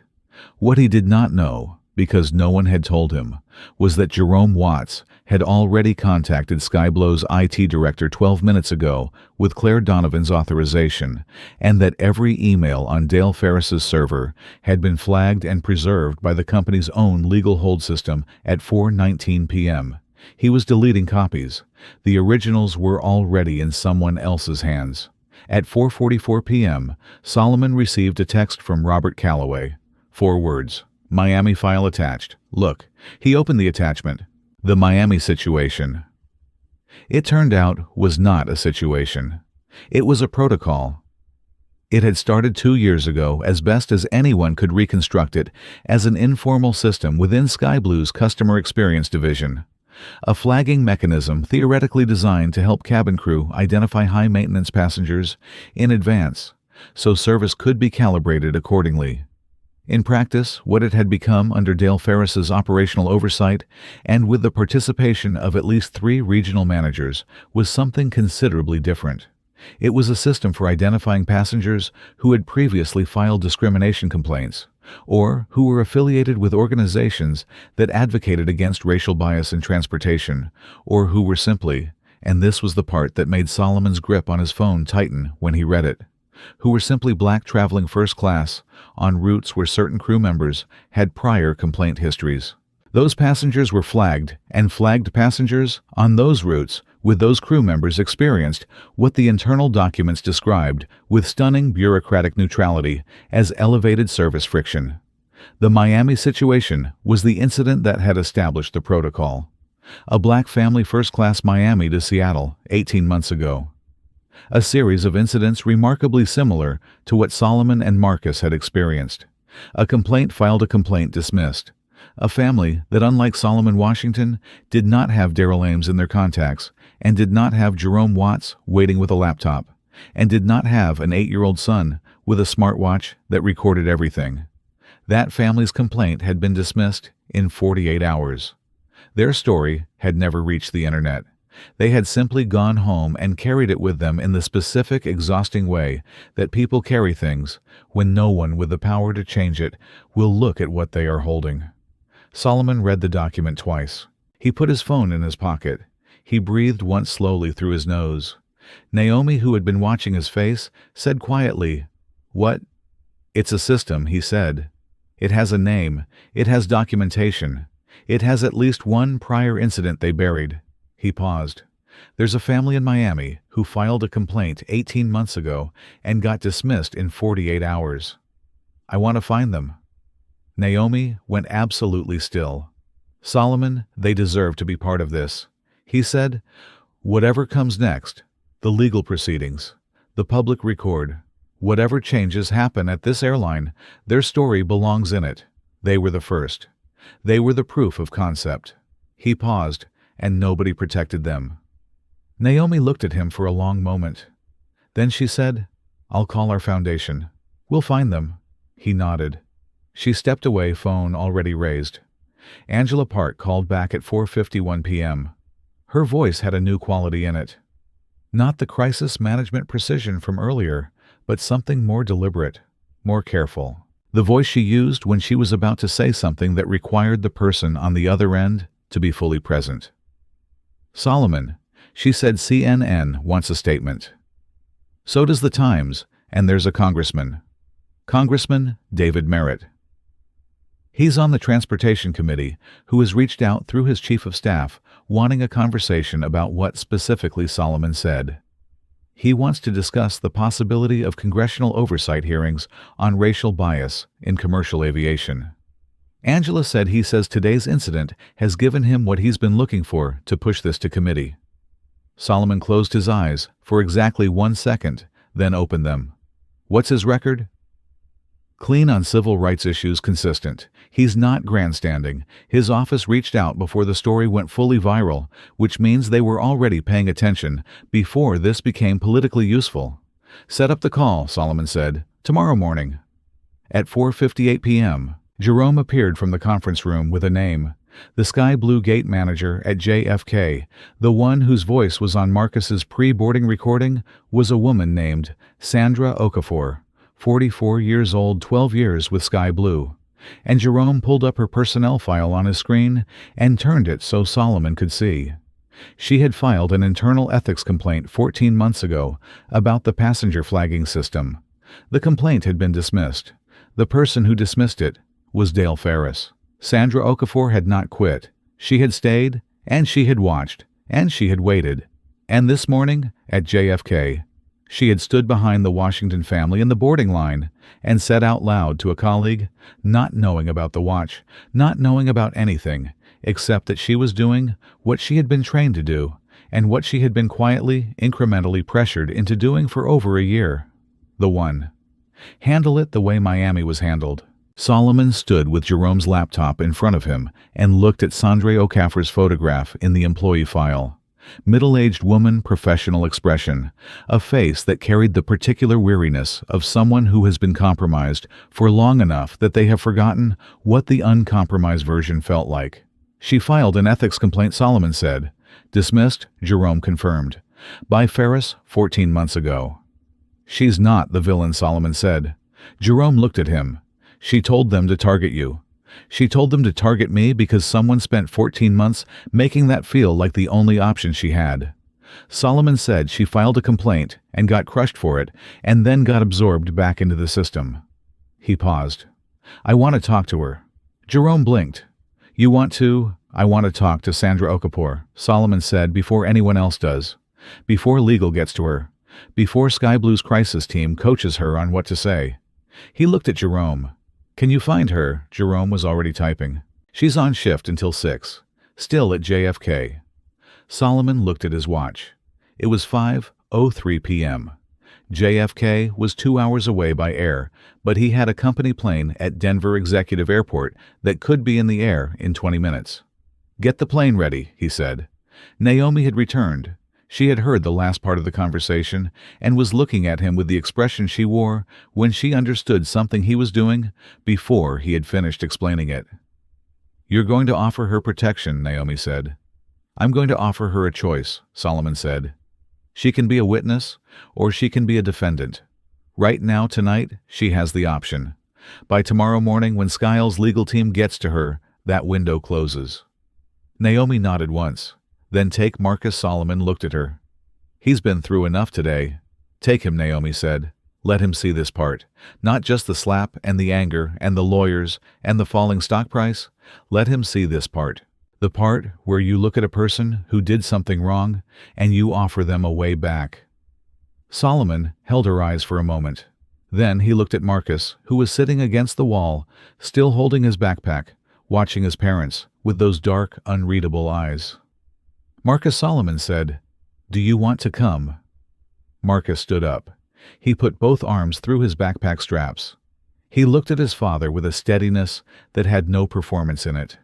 What he did not know, because no one had told him, was that Jerome Watts had already contacted Skyblow's IT director 12 minutes ago with Claire Donovan's authorization, and that every email on Dale Ferris's server had been flagged and preserved by the company's own legal hold system at 4:19 p.m. He was deleting copies. The originals were already in someone else's hands. At 4:44 p.m., Solomon received a text from Robert Calloway. 4 words. Miami file attached. Look. He opened the attachment. The Miami situation. It turned out was not a situation. It was a protocol. It had started 2 years ago, as best as anyone could reconstruct it, as an informal system within Skyblow's customer experience division. A flagging mechanism theoretically designed to help cabin crew identify high-maintenance passengers in advance, so service could be calibrated accordingly. In practice, what it had become under Dale Ferris's operational oversight, and with the participation of at least 3 regional managers, was something considerably different. It was a system for identifying passengers who had previously filed discrimination complaints, or who were affiliated with organizations that advocated against racial bias in transportation, or who were simply, and this was the part that made Solomon's grip on his phone tighten when he read it, who were simply black traveling first class on routes where certain crew members had prior complaint histories. Those passengers were flagged, and flagged passengers on those routes with those crew members experienced what the internal documents described with stunning bureaucratic neutrality as elevated service friction. The Miami situation was the incident that had established the protocol. A black family first-class Miami to Seattle 18 months ago. A series of incidents remarkably similar to what Solomon and Marcus had experienced. A complaint filed, a complaint dismissed. A family that, unlike Solomon Washington, did not have Daryl Ames in their contacts, and did not have Jerome Watts waiting with a laptop, and did not have an 8-year-old son with a smartwatch that recorded everything. That family's complaint had been dismissed in 48 hours. Their story had never reached the internet. They had simply gone home and carried it with them in the specific, exhausting way that people carry things when no one with the power to change it will look at what they are holding. Solomon read the document twice. He put his phone in his pocket. He breathed once slowly through his nose. Naomi, who had been watching his face, said quietly, "What?" "It's a system," he said. "It has a name. It has documentation. It has at least one prior incident they buried." He paused. "There's a family in Miami who filed a complaint 18 months ago and got dismissed in 48 hours. I want to find them." Naomi went absolutely still. "Solomon, they deserve to be part of this," he said. "Whatever comes next, the legal proceedings, the public record, whatever changes happen at this airline, their story belongs in it. They were the first. They were the proof of concept." He paused, and nobody protected them. Naomi looked at him for a long moment. Then she said, "I'll call our foundation. We'll find them." He nodded. She stepped away, phone already raised. Angela Park called back at 4:51 p.m. Her voice had a new quality in it. Not the crisis management precision from earlier, but something more deliberate, more careful. The voice she used when she was about to say something that required the person on the other end to be fully present. "Solomon," she said, "CNN wants a statement. So does the Times, and there's a congressman. Congressman David Merritt. He's on the Transportation Committee, who has reached out through his chief of staff, wanting a conversation about what specifically Solomon said. He wants to discuss the possibility of congressional oversight hearings on racial bias in commercial aviation." Angela said he says today's incident has given him what he's been looking for to push this to committee. Solomon closed his eyes for exactly 1 second, then opened them. "What's his record?" Clean on civil rights issues, consistent. He's not grandstanding. His office reached out before the story went fully viral, which means they were already paying attention before this became politically useful. Set up the call, Solomon said. Tomorrow morning. At 4:58 p.m., Jerome appeared from the conference room with a name. The sky blue gate manager at JFK, the one whose voice was on Marcus's pre-boarding recording, was a woman named Sandra Okafor, 44 years old, 12 years with Sky Blue. And Jerome pulled up her personnel file on his screen and turned it so Solomon could see. She had filed an internal ethics complaint 14 months ago about the passenger flagging system. The complaint had been dismissed. The person who dismissed it was Dale Ferris. Sandra Okafor had not quit. She had stayed, and she had watched, and she had waited. And this morning, at JFK, she had stood behind the Washington family in the boarding line and said out loud to a colleague, not knowing about the watch, not knowing about anything, except that she was doing what she had been trained to do and what she had been quietly, incrementally pressured into doing for over a year. The one. Handle it the way Miami was handled. Solomon stood with Jerome's laptop in front of him and looked at Sandra Okafor's photograph in the employee file. Middle-aged woman, professional expression, a face that carried the particular weariness of someone who has been compromised for long enough that they have forgotten what the uncompromised version felt like. She filed an ethics complaint, Solomon said. Dismissed, Jerome confirmed. By Ferris 14 months ago. She's not the villain, Solomon said. Jerome looked at him. She told them to target you. She told them to target me because someone spent 14 months making that feel like the only option she had. Solomon said she filed a complaint and got crushed for it and then got absorbed back into the system. He paused. I want to talk to her. Jerome blinked. You want to? I want to talk to Sandra Okafor, Solomon said before anyone else does. Before legal gets to her. Before Sky Blue's crisis team coaches her on what to say. He looked at Jerome. Can you find her? Jerome was already typing. She's on shift until 6. Still at JFK. Solomon looked at his watch. It was 5:03 p.m. JFK was 2 hours away by air, but he had a company plane at Denver Executive Airport that could be in the air in 20 minutes. Get the plane ready, he said. Naomi had returned. She had heard the last part of the conversation and was looking at him with the expression she wore when she understood something he was doing before he had finished explaining it. You're going to offer her protection, Naomi said. I'm going to offer her a choice, Solomon said. She can be a witness or she can be a defendant. Right now, tonight, she has the option. By tomorrow morning, when Skyle's legal team gets to her, that window closes. Naomi nodded once. Then take Marcus. Solomon looked at her. He's been through enough today. Take him, Naomi said. Let him see this part. Not just the slap and the anger and the lawyers and the falling stock price. Let him see this part. The part where you look at a person who did something wrong and you offer them a way back. Solomon held her eyes for a moment. Then he looked at Marcus, who was sitting against the wall, still holding his backpack, watching his parents with those dark, unreadable eyes. Marcus, Solomon said, Do you want to come? Marcus stood up. He put both arms through his backpack straps. He looked at his father with a steadiness that had no performance in it.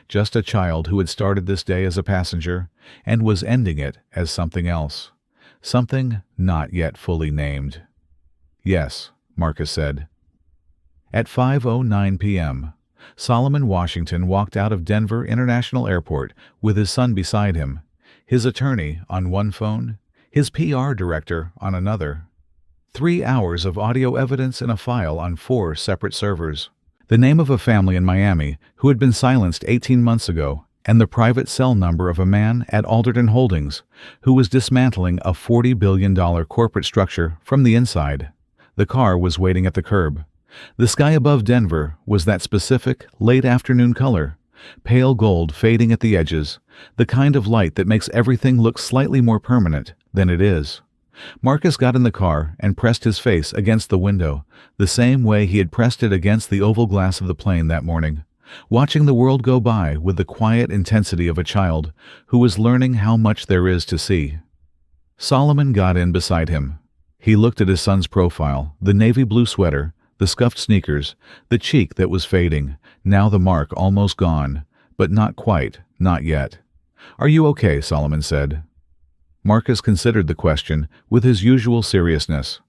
Just a child who had started this day as a passenger and was ending it as something else. Something not yet fully named. Yes, Marcus said. At 5:09 p.m., Solomon Washington walked out of Denver International Airport with his son beside him, his attorney on one phone, his PR director on another. 3 hours of audio evidence in a file on 4 separate servers. The name of a family in Miami who had been silenced 18 months ago, and the private cell number of a man at Alderton Holdings who was dismantling a $40 billion corporate structure from the inside. The car was waiting at the curb. The sky above Denver was that specific, late-afternoon color, pale gold fading at the edges, the kind of light that makes everything look slightly more permanent than it is. Marcus got in the car and pressed his face against the window, the same way he had pressed it against the oval glass of the plane that morning, watching the world go by with the quiet intensity of a child who was learning how much there is to see. Solomon got in beside him. He looked at his son's profile, the navy blue sweater, The scuffed sneakers, the cheek that was fading, now the mark almost gone, but not quite, not yet. "Are you okay?" Solomon said. Marcus considered the question with his usual seriousness.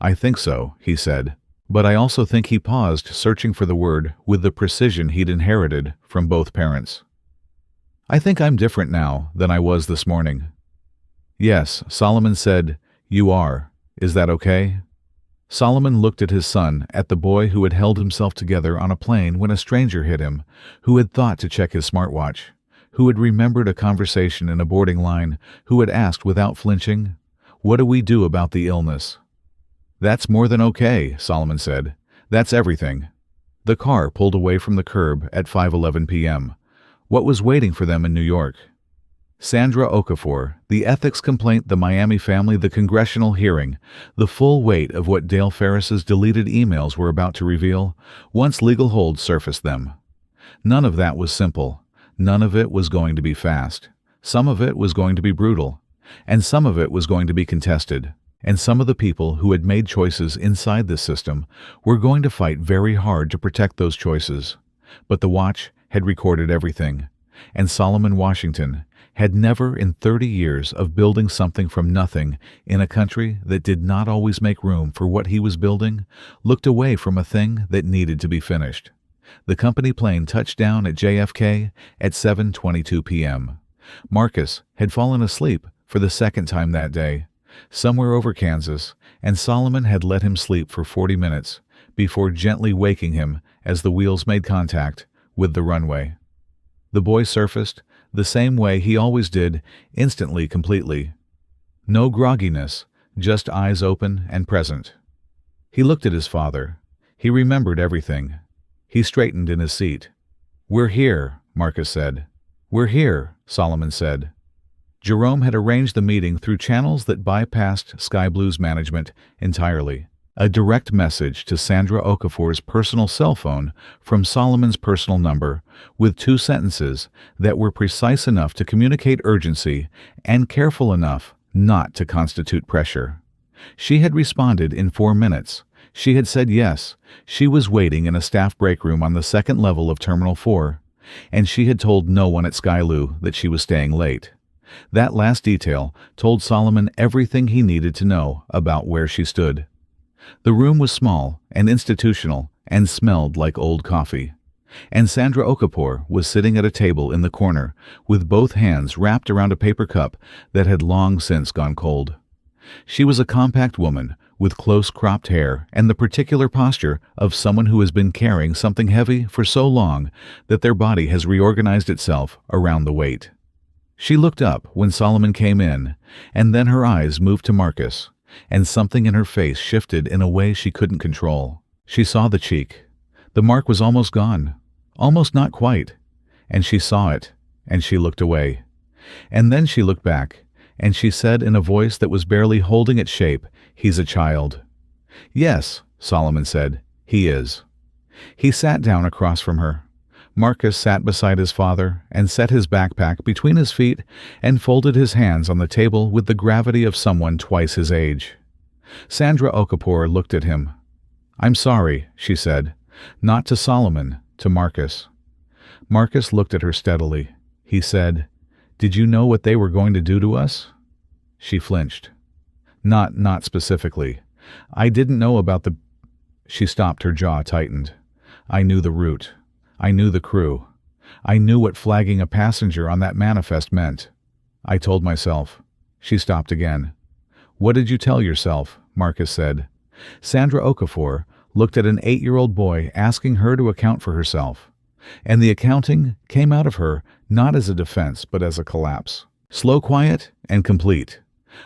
"I think so," he said, but I also think he paused, searching for the word with the precision he'd inherited from both parents. "I think I'm different now than I was this morning." "Yes," Solomon said, "you are. Is that okay?" Solomon looked at his son, at the boy who had held himself together on a plane when a stranger hit him, who had thought to check his smartwatch, who had remembered a conversation in a boarding line, who had asked without flinching, "What do we do about the illness?" "That's more than okay," Solomon said. "That's everything." The car pulled away from the curb at 5:11 p.m. What was waiting for them in New York? Sandra Okafor, the ethics complaint, the Miami family, the congressional hearing, the full weight of what Dale Ferris's deleted emails were about to reveal, once legal hold surfaced them. None of that was simple. None of it was going to be fast. Some of it was going to be brutal. And some of it was going to be contested. And some of the people who had made choices inside this system were going to fight very hard to protect those choices. But the watch had recorded everything. And Solomon Washington had never in 30 years of building something from nothing in a country that did not always make room for what he was building, looked away from a thing that needed to be finished. The company plane touched down at JFK at 7:22 p.m. Marcus had fallen asleep for the second time that day, somewhere over Kansas, and Solomon had let him sleep for 40 minutes before gently waking him as the wheels made contact with the runway. The boy surfaced the same way he always did, instantly, completely. No grogginess, just eyes open and present. He looked at his father. He remembered everything. He straightened in his seat. "We're here," Marcus said. "We're here," Solomon said. Jerome had arranged the meeting through channels that bypassed Sky Blue's management entirely. A direct message to Sandra Okafor's personal cell phone from Solomon's personal number, with 2 sentences that were precise enough to communicate urgency and careful enough not to constitute pressure. She had responded in 4 minutes. She had said yes. She was waiting in a staff break room on the 2nd level of Terminal 4, and she had told no one at Skyloo that she was staying late. That last detail told Solomon everything he needed to know about where she stood. The room was small and institutional and smelled like old coffee. And Sandra Okafor was sitting at a table in the corner with both hands wrapped around a paper cup that had long since gone cold. She was a compact woman with close cropped hair and the particular posture of someone who has been carrying something heavy for so long that their body has reorganized itself around the weight. She looked up when Solomon came in, and then her eyes moved to Marcus, and something in her face shifted in a way she couldn't control. She saw the cheek. The mark was almost gone. Almost not quite. And she saw it, and she looked away. And then she looked back, and she said in a voice that was barely holding its shape, "He's a child." "Yes," Solomon said, "he is." He sat down across from her. Marcus sat beside his father and set his backpack between his feet and folded his hands on the table with the gravity of someone twice his age. Sandra Okafor looked at him. "I'm sorry," she said. Not to Solomon, to Marcus. Marcus looked at her steadily. He said, "Did you know what they were going to do to us?" She flinched. Not specifically. I didn't know about the..." She stopped, her jaw tightened. "I knew the route. I knew the crew. I knew what flagging a passenger on that manifest meant. I told myself." She stopped again. "What did you tell yourself?" Marcus said. Sandra Okafor looked at an 8-year-old boy asking her to account for herself. And the accounting came out of her not as a defense but as a collapse. Slow, quiet, and complete.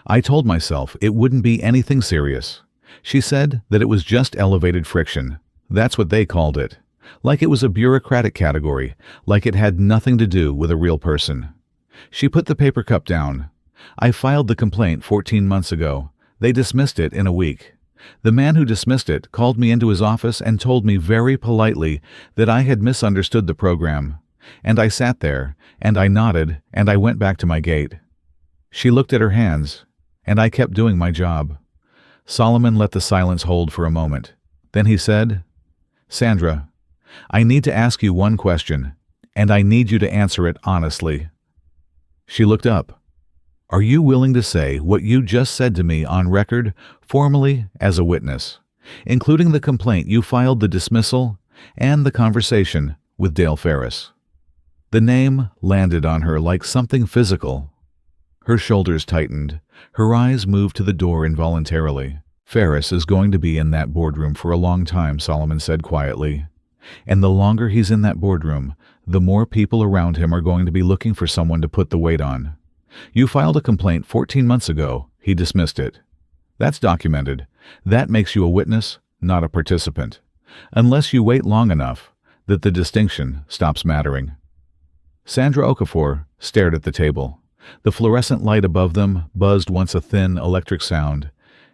"I told myself it wouldn't be anything serious." She said that it was just elevated friction. That's what they called it. Like it was a bureaucratic category, like it had nothing to do with a real person. She put the paper cup down. "I filed the complaint 14 months ago. They dismissed it in a week. The man who dismissed it called me into his office and told me very politely that I had misunderstood the program. And I sat there, and I nodded, and I went back to my gate." She looked at her hands, "And I kept doing my job." Solomon let the silence hold for a moment. Then he said, "Sandra, I need to ask you one question, and I need you to answer it honestly." She looked up. "Are you willing to say what you just said to me on record, formally, as a witness, including the complaint you filed, the dismissal, and the conversation with Dale Ferris?" The name landed on her like something physical. Her shoulders tightened. Her eyes moved to the door involuntarily. "Ferris is going to be in that boardroom for a long time," Solomon said quietly. "And the longer he's in that boardroom, the more people around him are going to be looking for someone to put the weight on. You filed a complaint 14 months ago. He dismissed it. That's documented. That makes you a witness, not a participant. Unless you wait long enough, that the distinction stops mattering." Sandra Okafor stared at the table. The fluorescent light above them buzzed once a thin electric sound,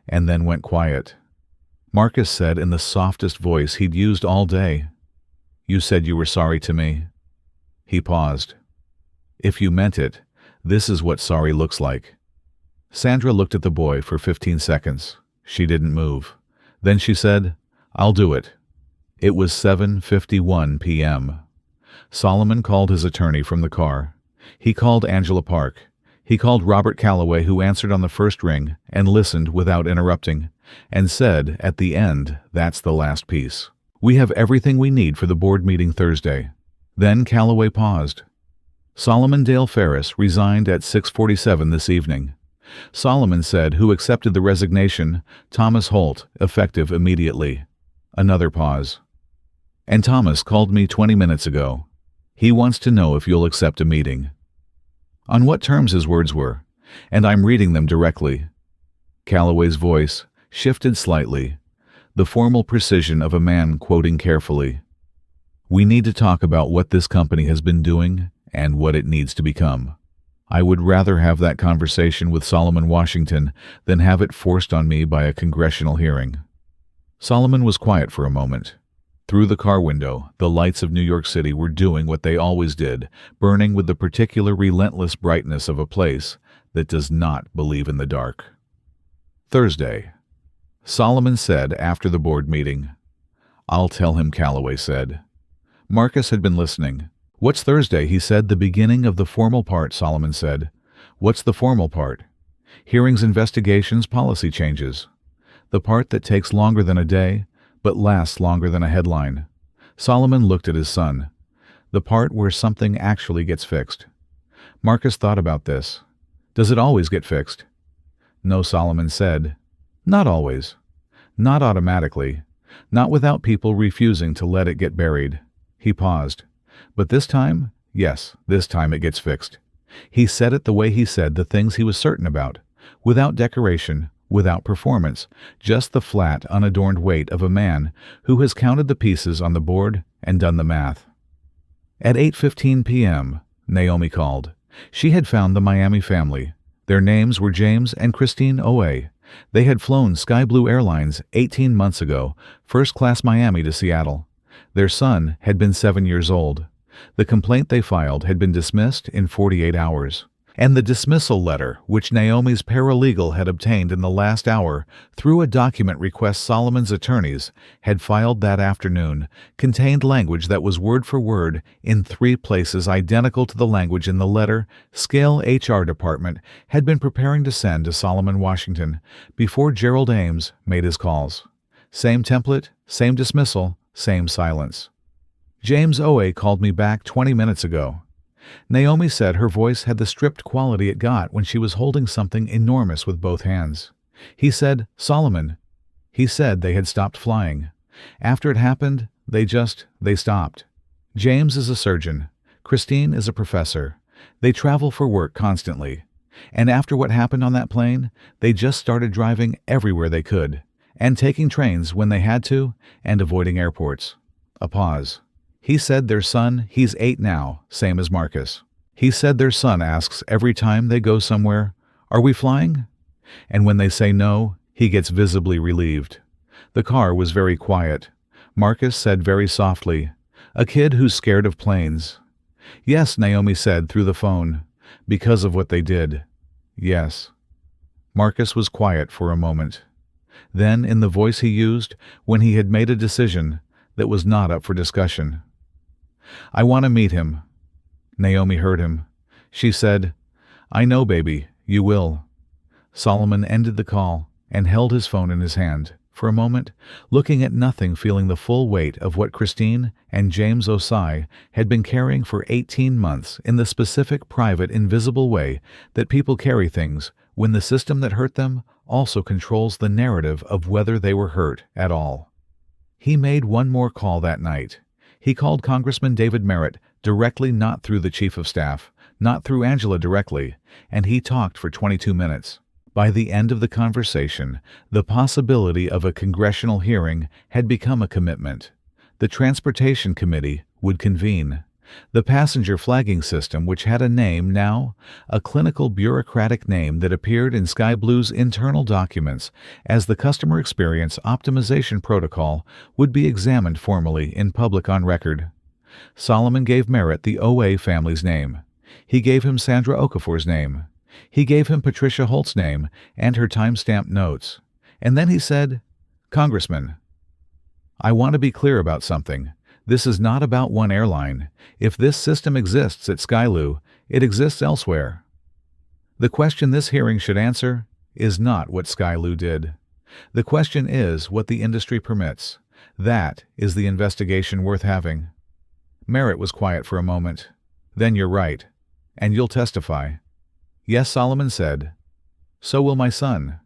and then went quiet. Marcus said in the softest voice he'd used all day, "You said you were sorry to me." He paused. "If you meant it, this is what sorry looks like." Sandra looked at the boy for 15 seconds. She didn't move. Then she said, "I'll do it." It was 7:51 p.m. Solomon called his attorney from the car. He called Angela Park. He called Robert Calloway, who answered on the first ring and listened without interrupting, and said at the end, "That's the last piece. We have everything we need for the board meeting Thursday." Then Calloway paused. "Solomon Dale Ferris resigned at 6:47 this evening." Solomon said, "Who accepted the resignation? Thomas Holt, effective immediately." Another pause. "And Thomas called me 20 minutes ago. He wants to know if you'll accept a meeting." On what terms his words were, and I'm reading them directly. Calloway's voice shifted slightly, the formal precision of a man quoting carefully. "We need to talk about what this company has been doing and what it needs to become. I would rather have that conversation with Solomon Washington than have it forced on me by a congressional hearing." Solomon was quiet for a moment. Through the car window, the lights of New York City were doing what they always did, burning with the particular relentless brightness of a place that does not believe in the dark. Thursday. Solomon said after the board meeting. "I'll tell him," Calloway said. Marcus had been listening. "What's Thursday?" he said. "The beginning of the formal part," Solomon said. "What's the formal part?" "Hearings, investigations, policy changes. The part that takes longer than a day, but lasts longer than a headline." Solomon looked at his son. "The part where something actually gets fixed." Marcus thought about this. "Does it always get fixed?" "No," Solomon said. "Not always. Not automatically. Not without people refusing to let it get buried." He paused. "But this time, yes, this time it gets fixed." He said it the way he said the things he was certain about, without decoration, without performance, just the flat, unadorned weight of a man who has counted the pieces on the board and done the math. At 8:15 p.m., Naomi called. She had found the Miami family. Their names were James and Christine Owe. They had flown Sky Blue Airlines 18 months ago, first-class Miami to Seattle. Their son had been 7 years old. The complaint they filed had been dismissed in 48 hours. And the dismissal letter, which Naomi's paralegal had obtained in the last hour through a document request Solomon's attorneys had filed that afternoon, contained language that was word for word in 3 places identical to the language in the letter Scale HR Department had been preparing to send to Solomon Washington before Gerald Ames made his calls. Same template, same dismissal, same silence. "James Owe called me back 20 minutes ago." Naomi said her voice had the stripped quality it got when she was holding something enormous with both hands. "He said, Solomon." He said they had stopped flying. After it happened, they stopped. James is a surgeon. Christine is a professor. They travel for work constantly. And after what happened on that plane, they just started driving everywhere they could, and taking trains when they had to, and avoiding airports. A pause. He said their son, he's 8 now, same as Marcus. He said their son asks every time they go somewhere, "Are we flying?" And when they say no, he gets visibly relieved. The car was very quiet. Marcus said very softly, "A kid who's scared of planes." "Yes," Naomi said through the phone, "because of what they did." "Yes." Marcus was quiet for a moment. Then, in the voice he used when he had made a decision that was not up for discussion. "I want to meet him." Naomi heard him. She said, "I know, baby, you will." Solomon ended the call and held his phone in his hand for a moment, looking at nothing, feeling the full weight of what Christine and James Osai had been carrying for 18 months in the specific, private, invisible way that people carry things when the system that hurt them also controls the narrative of whether they were hurt at all. He made one more call that night. He called Congressman David Merritt directly, not through the Chief of Staff, not through Angela directly, and he talked for 22 minutes. By the end of the conversation, the possibility of a congressional hearing had become a commitment. The Transportation Committee would convene. The passenger flagging system, which had a name now, a clinical bureaucratic name that appeared in Sky Blue's internal documents as the Customer Experience Optimization Protocol, would be examined formally in public on record. Solomon gave Merritt the OA family's name. He gave him Sandra Okafor's name. He gave him Patricia Holt's name and her time-stamped notes. And then he said, "Congressman, I want to be clear about something. This is not about one airline. If this system exists at Skyloo, it exists elsewhere. The question this hearing should answer is not what Skyloo did. The question is what the industry permits. That is the investigation worth having." Merritt was quiet for a moment. "Then you're right. And you'll testify." "Yes," Solomon said. "So will my son."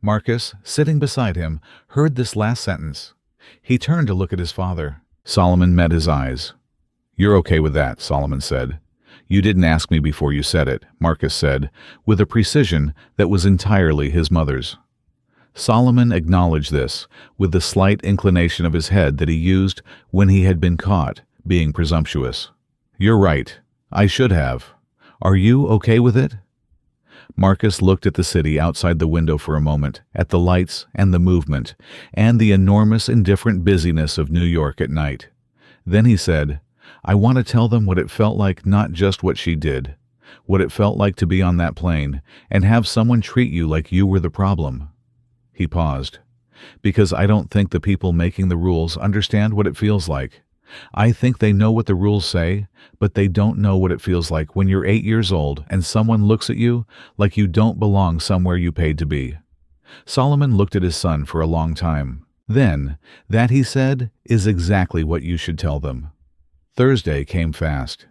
Marcus, sitting beside him, heard this last sentence. He turned to look at his father. Solomon met his eyes. "You're okay with that," Solomon said. "You didn't ask me before you said it," Marcus said, with a precision that was entirely his mother's. Solomon acknowledged this, with the slight inclination of his head that he used when he had been caught being presumptuous. "You're right. I should have. Are you okay with it?" Marcus looked at the city outside the window for a moment, at the lights and the movement, and the enormous indifferent busyness of New York at night. Then he said, "I want to tell them what it felt like, not just what she did, what it felt like to be on that plane and have someone treat you like you were the problem." He paused. "Because I don't think the people making the rules understand what it feels like. I think they know what the rules say, but they don't know what it feels like when you're 8 years old and someone looks at you like you don't belong somewhere you paid to be." Solomon looked at his son for a long time. Then, "That," he said, "is exactly what you should tell them." Thursday came fast.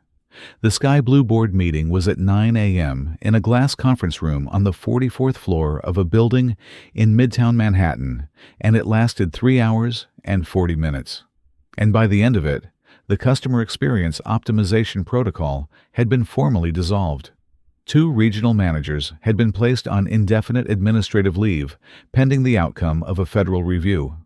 The Sky Blue Board meeting was at 9 a.m. in a glass conference room on the 44th floor of a building in Midtown Manhattan, and it lasted 3 hours and 40 minutes. And by the end of it, the Customer Experience Optimization Protocol had been formally dissolved. 2 regional managers had been placed on indefinite administrative leave pending the outcome of a federal review.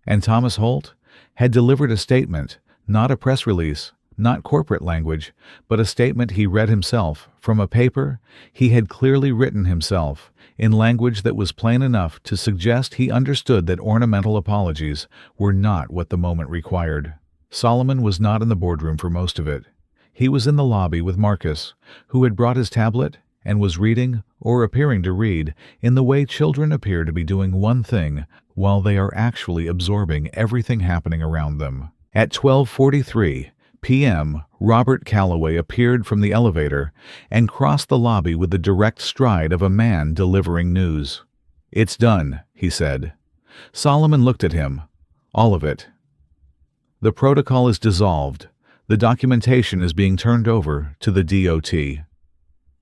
And Thomas Holt had delivered a statement, not a press release, not corporate language, but a statement he read himself from a paper he had clearly written himself, in language that was plain enough to suggest he understood that ornamental apologies were not what the moment required. Solomon was not in the boardroom for most of it. He was in the lobby with Marcus, who had brought his tablet and was reading, or appearing to read, in the way children appear to be doing one thing while they are actually absorbing everything happening around them. At 12:43 p.m., Robert Calloway appeared from the elevator and crossed the lobby with the direct stride of a man delivering news. "It's done," he said. Solomon looked at him. "All of it. The protocol is dissolved. The documentation is being turned over to the DOT.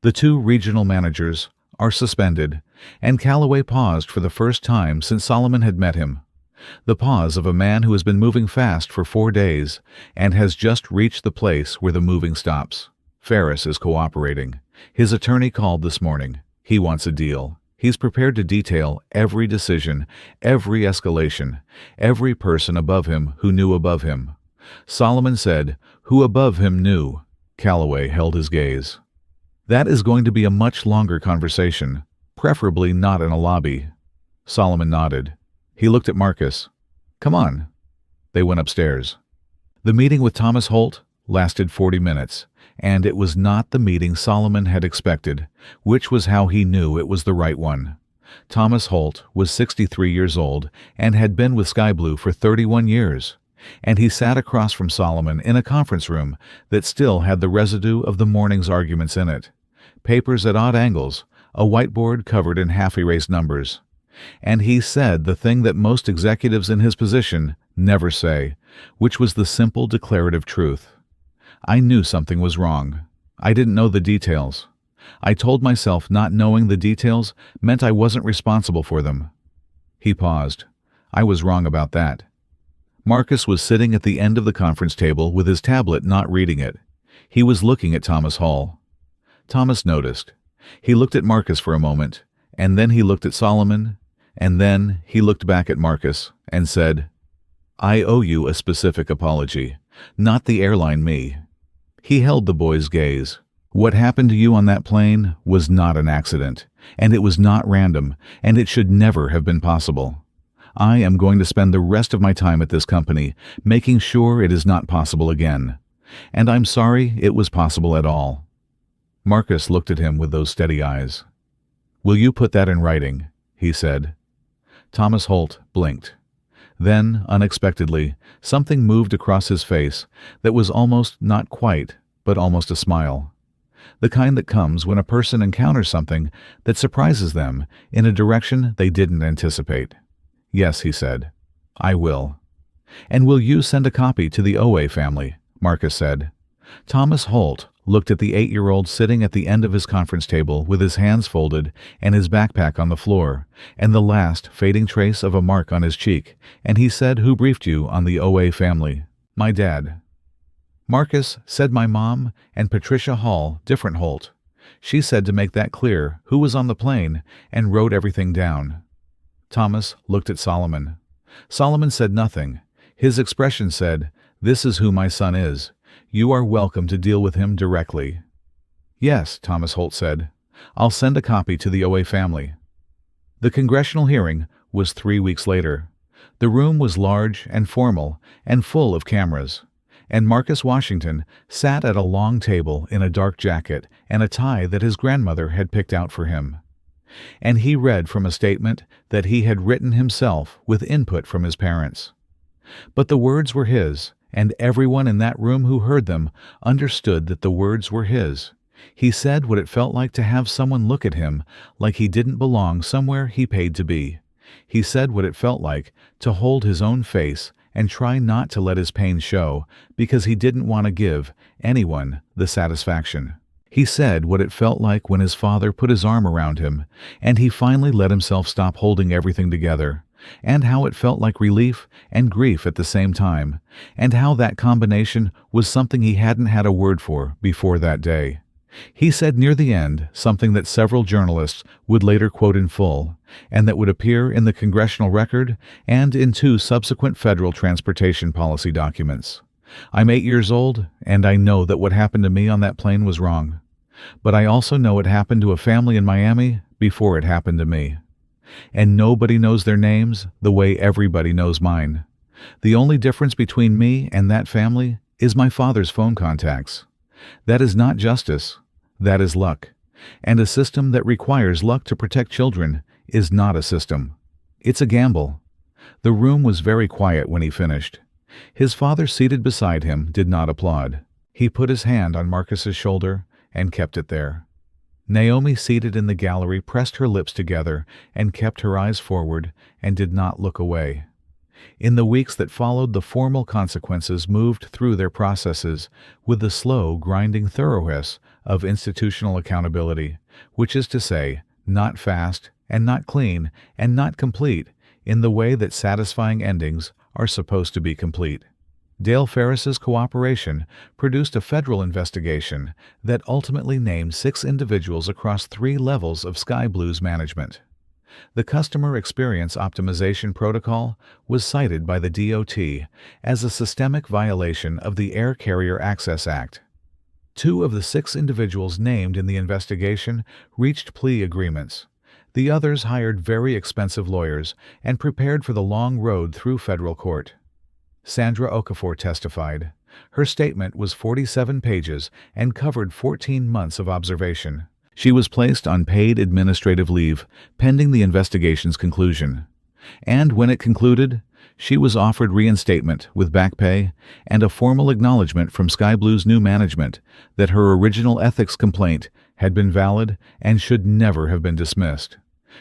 The 2 regional managers are suspended," and Calloway paused for the first time since Solomon had met him. The pause of a man who has been moving fast for 4 days and has just reached the place where the moving stops. Ferris is cooperating. His attorney called this morning. He wants a deal. He's prepared to detail every decision, every escalation, every person above him who knew above him. Solomon said, "Who above him knew?" Calloway held his gaze. "That is going to be a much longer conversation, preferably not in a lobby." Solomon nodded. He looked at Marcus. "Come on." They went upstairs. The meeting with Thomas Holt lasted 40 minutes, and it was not the meeting Solomon had expected, which was how he knew it was the right one. Thomas Holt was 63 years old and had been with Sky Blue for 31 years, and he sat across from Solomon in a conference room that still had the residue of the morning's arguments in it. Papers at odd angles, a whiteboard covered in half-erased numbers. And he said the thing that most executives in his position never say, which was the simple declarative truth. I knew something was wrong. I didn't know the details. I told myself not knowing the details meant I wasn't responsible for them. He paused. I was wrong about that. Marcus was sitting at the end of the conference table with his tablet, not reading it. He was looking at Thomas Hall. Thomas noticed. He looked at Marcus for a moment, and then he looked at Solomon, and then he looked back at Marcus and said, I owe you a specific apology, not the airline me. He held the boy's gaze. What happened to you on that plane was not an accident, and it was not random, and it should never have been possible. I am going to spend the rest of my time at this company making sure it is not possible again. And I'm sorry it was possible at all. Marcus looked at him with those steady eyes. Will you put that in writing? He said. Thomas Holt blinked. Then, unexpectedly, something moved across his face that was almost not quite, but almost a smile. The kind that comes when a person encounters something that surprises them in a direction they didn't anticipate. Yes, he said. I will. And will you send a copy to the OA family? Marcus said. Thomas Holt looked at the 8-year-old sitting at the end of his conference table with his hands folded and his backpack on the floor, and the last fading trace of a mark on his cheek, and he said, Who briefed you on the OA family? My dad. Marcus said my mom and Patricia Hall, different Holt. She said to make that clear who was on the plane and wrote everything down. Thomas looked at Solomon. Solomon said nothing. His expression said, This is who my son is. You are welcome to deal with him directly. Yes, Thomas Holt said. I'll send a copy to the OA family. The congressional hearing was 3 weeks later. The room was large and formal and full of cameras, and Marcus Washington sat at a long table in a dark jacket and a tie that his grandmother had picked out for him. And he read from a statement that he had written himself with input from his parents. But the words were his, and everyone in that room who heard them understood that the words were his. He said what it felt like to have someone look at him like he didn't belong somewhere he paid to be. He said what it felt like to hold his own face and try not to let his pain show because he didn't want to give anyone the satisfaction. He said what it felt like when his father put his arm around him and he finally let himself stop holding everything together, and how it felt like relief and grief at the same time, and how that combination was something he hadn't had a word for before that day. He said near the end something that several journalists would later quote in full, and that would appear in the Congressional Record and in 2 subsequent federal transportation policy documents. I'm 8 years old, and I know that what happened to me on that plane was wrong. But I also know it happened to a family in Miami before it happened to me. And nobody knows their names the way everybody knows mine. The only difference between me and that family is my father's phone contacts. That is not justice. That is luck. And a system that requires luck to protect children is not a system. It's a gamble. The room was very quiet when he finished. His father, seated beside him, did not applaud. He put his hand on Marcus's shoulder and kept it there. Naomi, seated in the gallery, pressed her lips together and kept her eyes forward and did not look away. In the weeks that followed, the formal consequences moved through their processes with the slow, grinding thoroughness of institutional accountability, which is to say, not fast and not clean and not complete in the way that satisfying endings are supposed to be complete. Dale Ferris's cooperation produced a federal investigation that ultimately named 6 individuals across 3 levels of Sky Blue's management. The Customer Experience Optimization Protocol was cited by the DOT as a systemic violation of the Air Carrier Access Act. 2 of the 6 individuals named in the investigation reached plea agreements. The others hired very expensive lawyers and prepared for the long road through federal court. Sandra Okafor testified. Her statement was 47 pages and covered 14 months of observation. She was placed on paid administrative leave pending the investigation's conclusion. And when it concluded, she was offered reinstatement with back pay and a formal acknowledgement from Sky Blue's new management that her original ethics complaint had been valid and should never have been dismissed.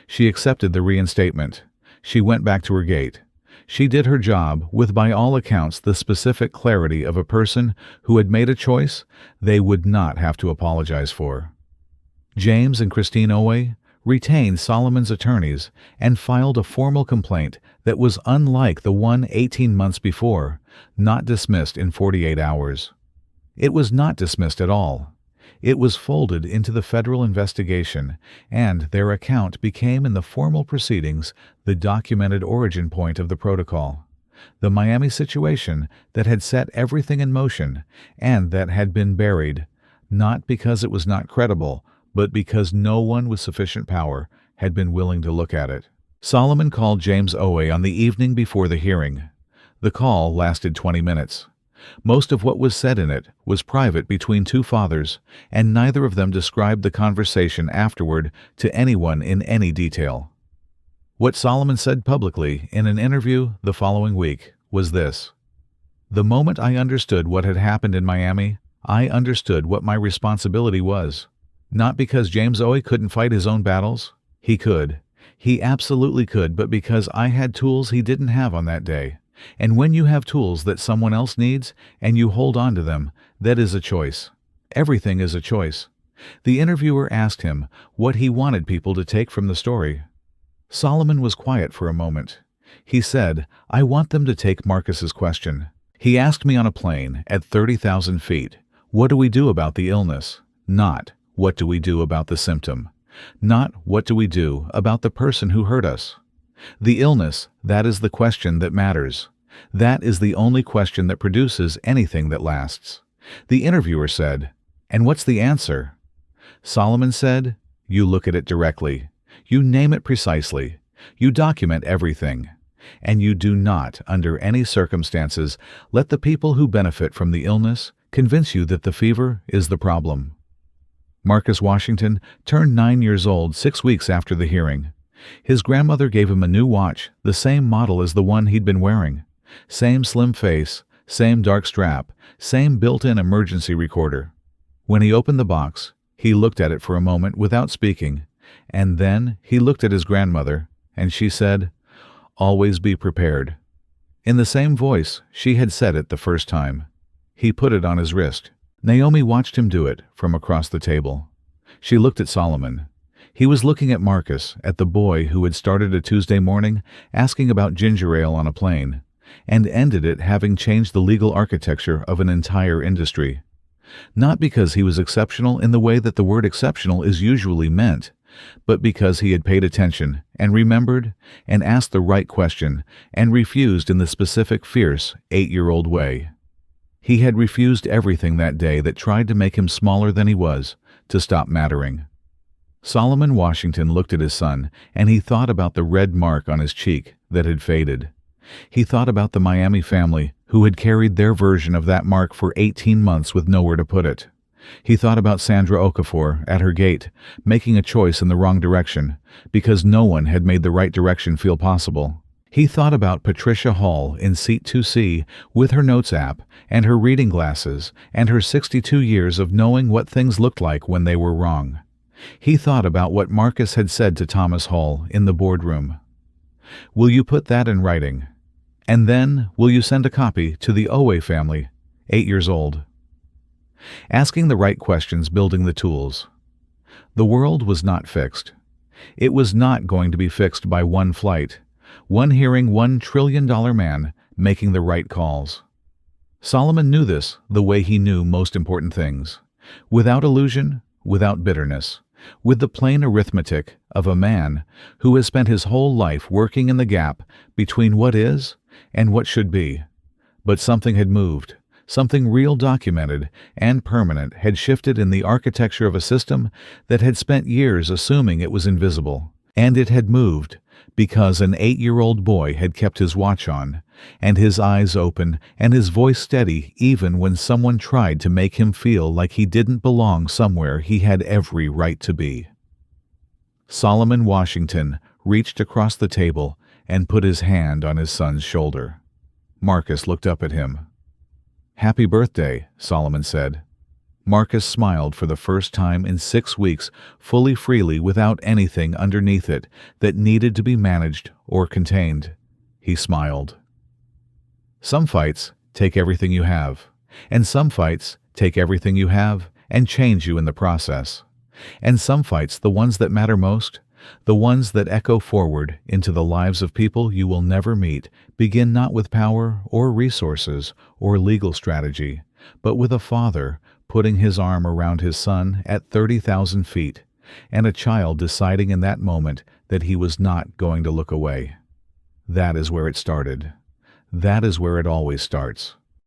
She accepted the reinstatement. She went back to her gate. She did her job with, by all accounts, the specific clarity of a person who had made a choice they would not have to apologize for. James and Christine Owe retained Solomon's attorneys and filed a formal complaint that was unlike the one 18 months before, not dismissed in 48 hours. It was not dismissed at all. It was folded into the federal investigation, and their account became in the formal proceedings the documented origin point of the protocol. The Miami situation that had set everything in motion and that had been buried, not because it was not credible, but because no one with sufficient power had been willing to look at it. Solomon called James Owe on the evening before the hearing. The call lasted 20 minutes. Most of what was said in it was private between two fathers, and neither of them described the conversation afterward to anyone in any detail. What Solomon said publicly in an interview the following week was this: "The moment I understood what had happened in Miami, I understood what my responsibility was. Not because James Owe couldn't fight his own battles. He could. He absolutely could, but because I had tools he didn't have on that day. And when you have tools that someone else needs and you hold on to them, that is a choice. Everything is a choice." The interviewer asked him what he wanted people to take from the story. Solomon was quiet for a moment. He said, "I want them to take Marcus's question. He asked me on a plane at 30,000 feet, what do we do about the illness? Not, what do we do about the symptom? Not, what do we do about the person who hurt us? The illness, that is the question that matters. That is the only question that produces anything that lasts." The interviewer said, "And what's the answer?" Solomon said, "You look at it directly. You name it precisely. You document everything. And you do not, under any circumstances, let the people who benefit from the illness convince you that the fever is the problem." Marcus Washington turned 9 years old 6 weeks after the hearing. His grandmother gave him a new watch, the same model as the one he'd been wearing. Same slim face, same dark strap, same built-in emergency recorder. When he opened the box, he looked at it for a moment without speaking, and then he looked at his grandmother, and she said, "Always be prepared." In the same voice she had said it the first time. He put it on his wrist. Naomi watched him do it from across the table. She looked at Solomon. He was looking at Marcus, at the boy who had started a Tuesday morning asking about ginger ale on a plane, and ended it having changed the legal architecture of an entire industry. Not because he was exceptional in the way that the word exceptional is usually meant, but because he had paid attention and remembered and asked the right question and refused in the specific, fierce, 8-year-old way. He had refused everything that day that tried to make him smaller than he was, to stop mattering. Solomon Washington looked at his son, and he thought about the red mark on his cheek that had faded. He thought about the Miami family who had carried their version of that mark for 18 months with nowhere to put it. He thought about Sandra Okafor at her gate, making a choice in the wrong direction, because no one had made the right direction feel possible. He thought about Patricia Hall in Seat 2C with her notes app and her reading glasses and her 62 years of knowing what things looked like when they were wrong. He thought about what Marcus had said to Thomas Hall in the boardroom. "Will you put that in writing? And then will you send a copy to the Owe family, 8 years old?" Asking the right questions, building the tools. The world was not fixed. It was not going to be fixed by one flight, one hearing, $1 trillion man making the right calls. Solomon knew this the way he knew most important things, without illusion, without bitterness, with the plain arithmetic of a man who has spent his whole life working in the gap between what is and what should be. But something had moved. Something real, documented, and permanent had shifted in the architecture of a system that had spent years assuming it was invisible. And it had moved, because an 8-year-old boy had kept his watch on, and his eyes open and his voice steady even when someone tried to make him feel like he didn't belong somewhere he had every right to be. Solomon Washington reached across the table and put his hand on his son's shoulder. Marcus looked up at him. "Happy birthday," Solomon said. Marcus smiled for the first time in 6 weeks, fully freely without anything underneath it that needed to be managed or contained. He smiled. Some fights take everything you have, and some fights take everything you have and change you in the process. And some fights, the ones that matter most, the ones that echo forward into the lives of people you will never meet, begin not with power or resources or legal strategy, but with a father putting his arm around his son at 30,000 feet, and a child deciding in that moment that he was not going to look away. That is where it started. That is where it always starts.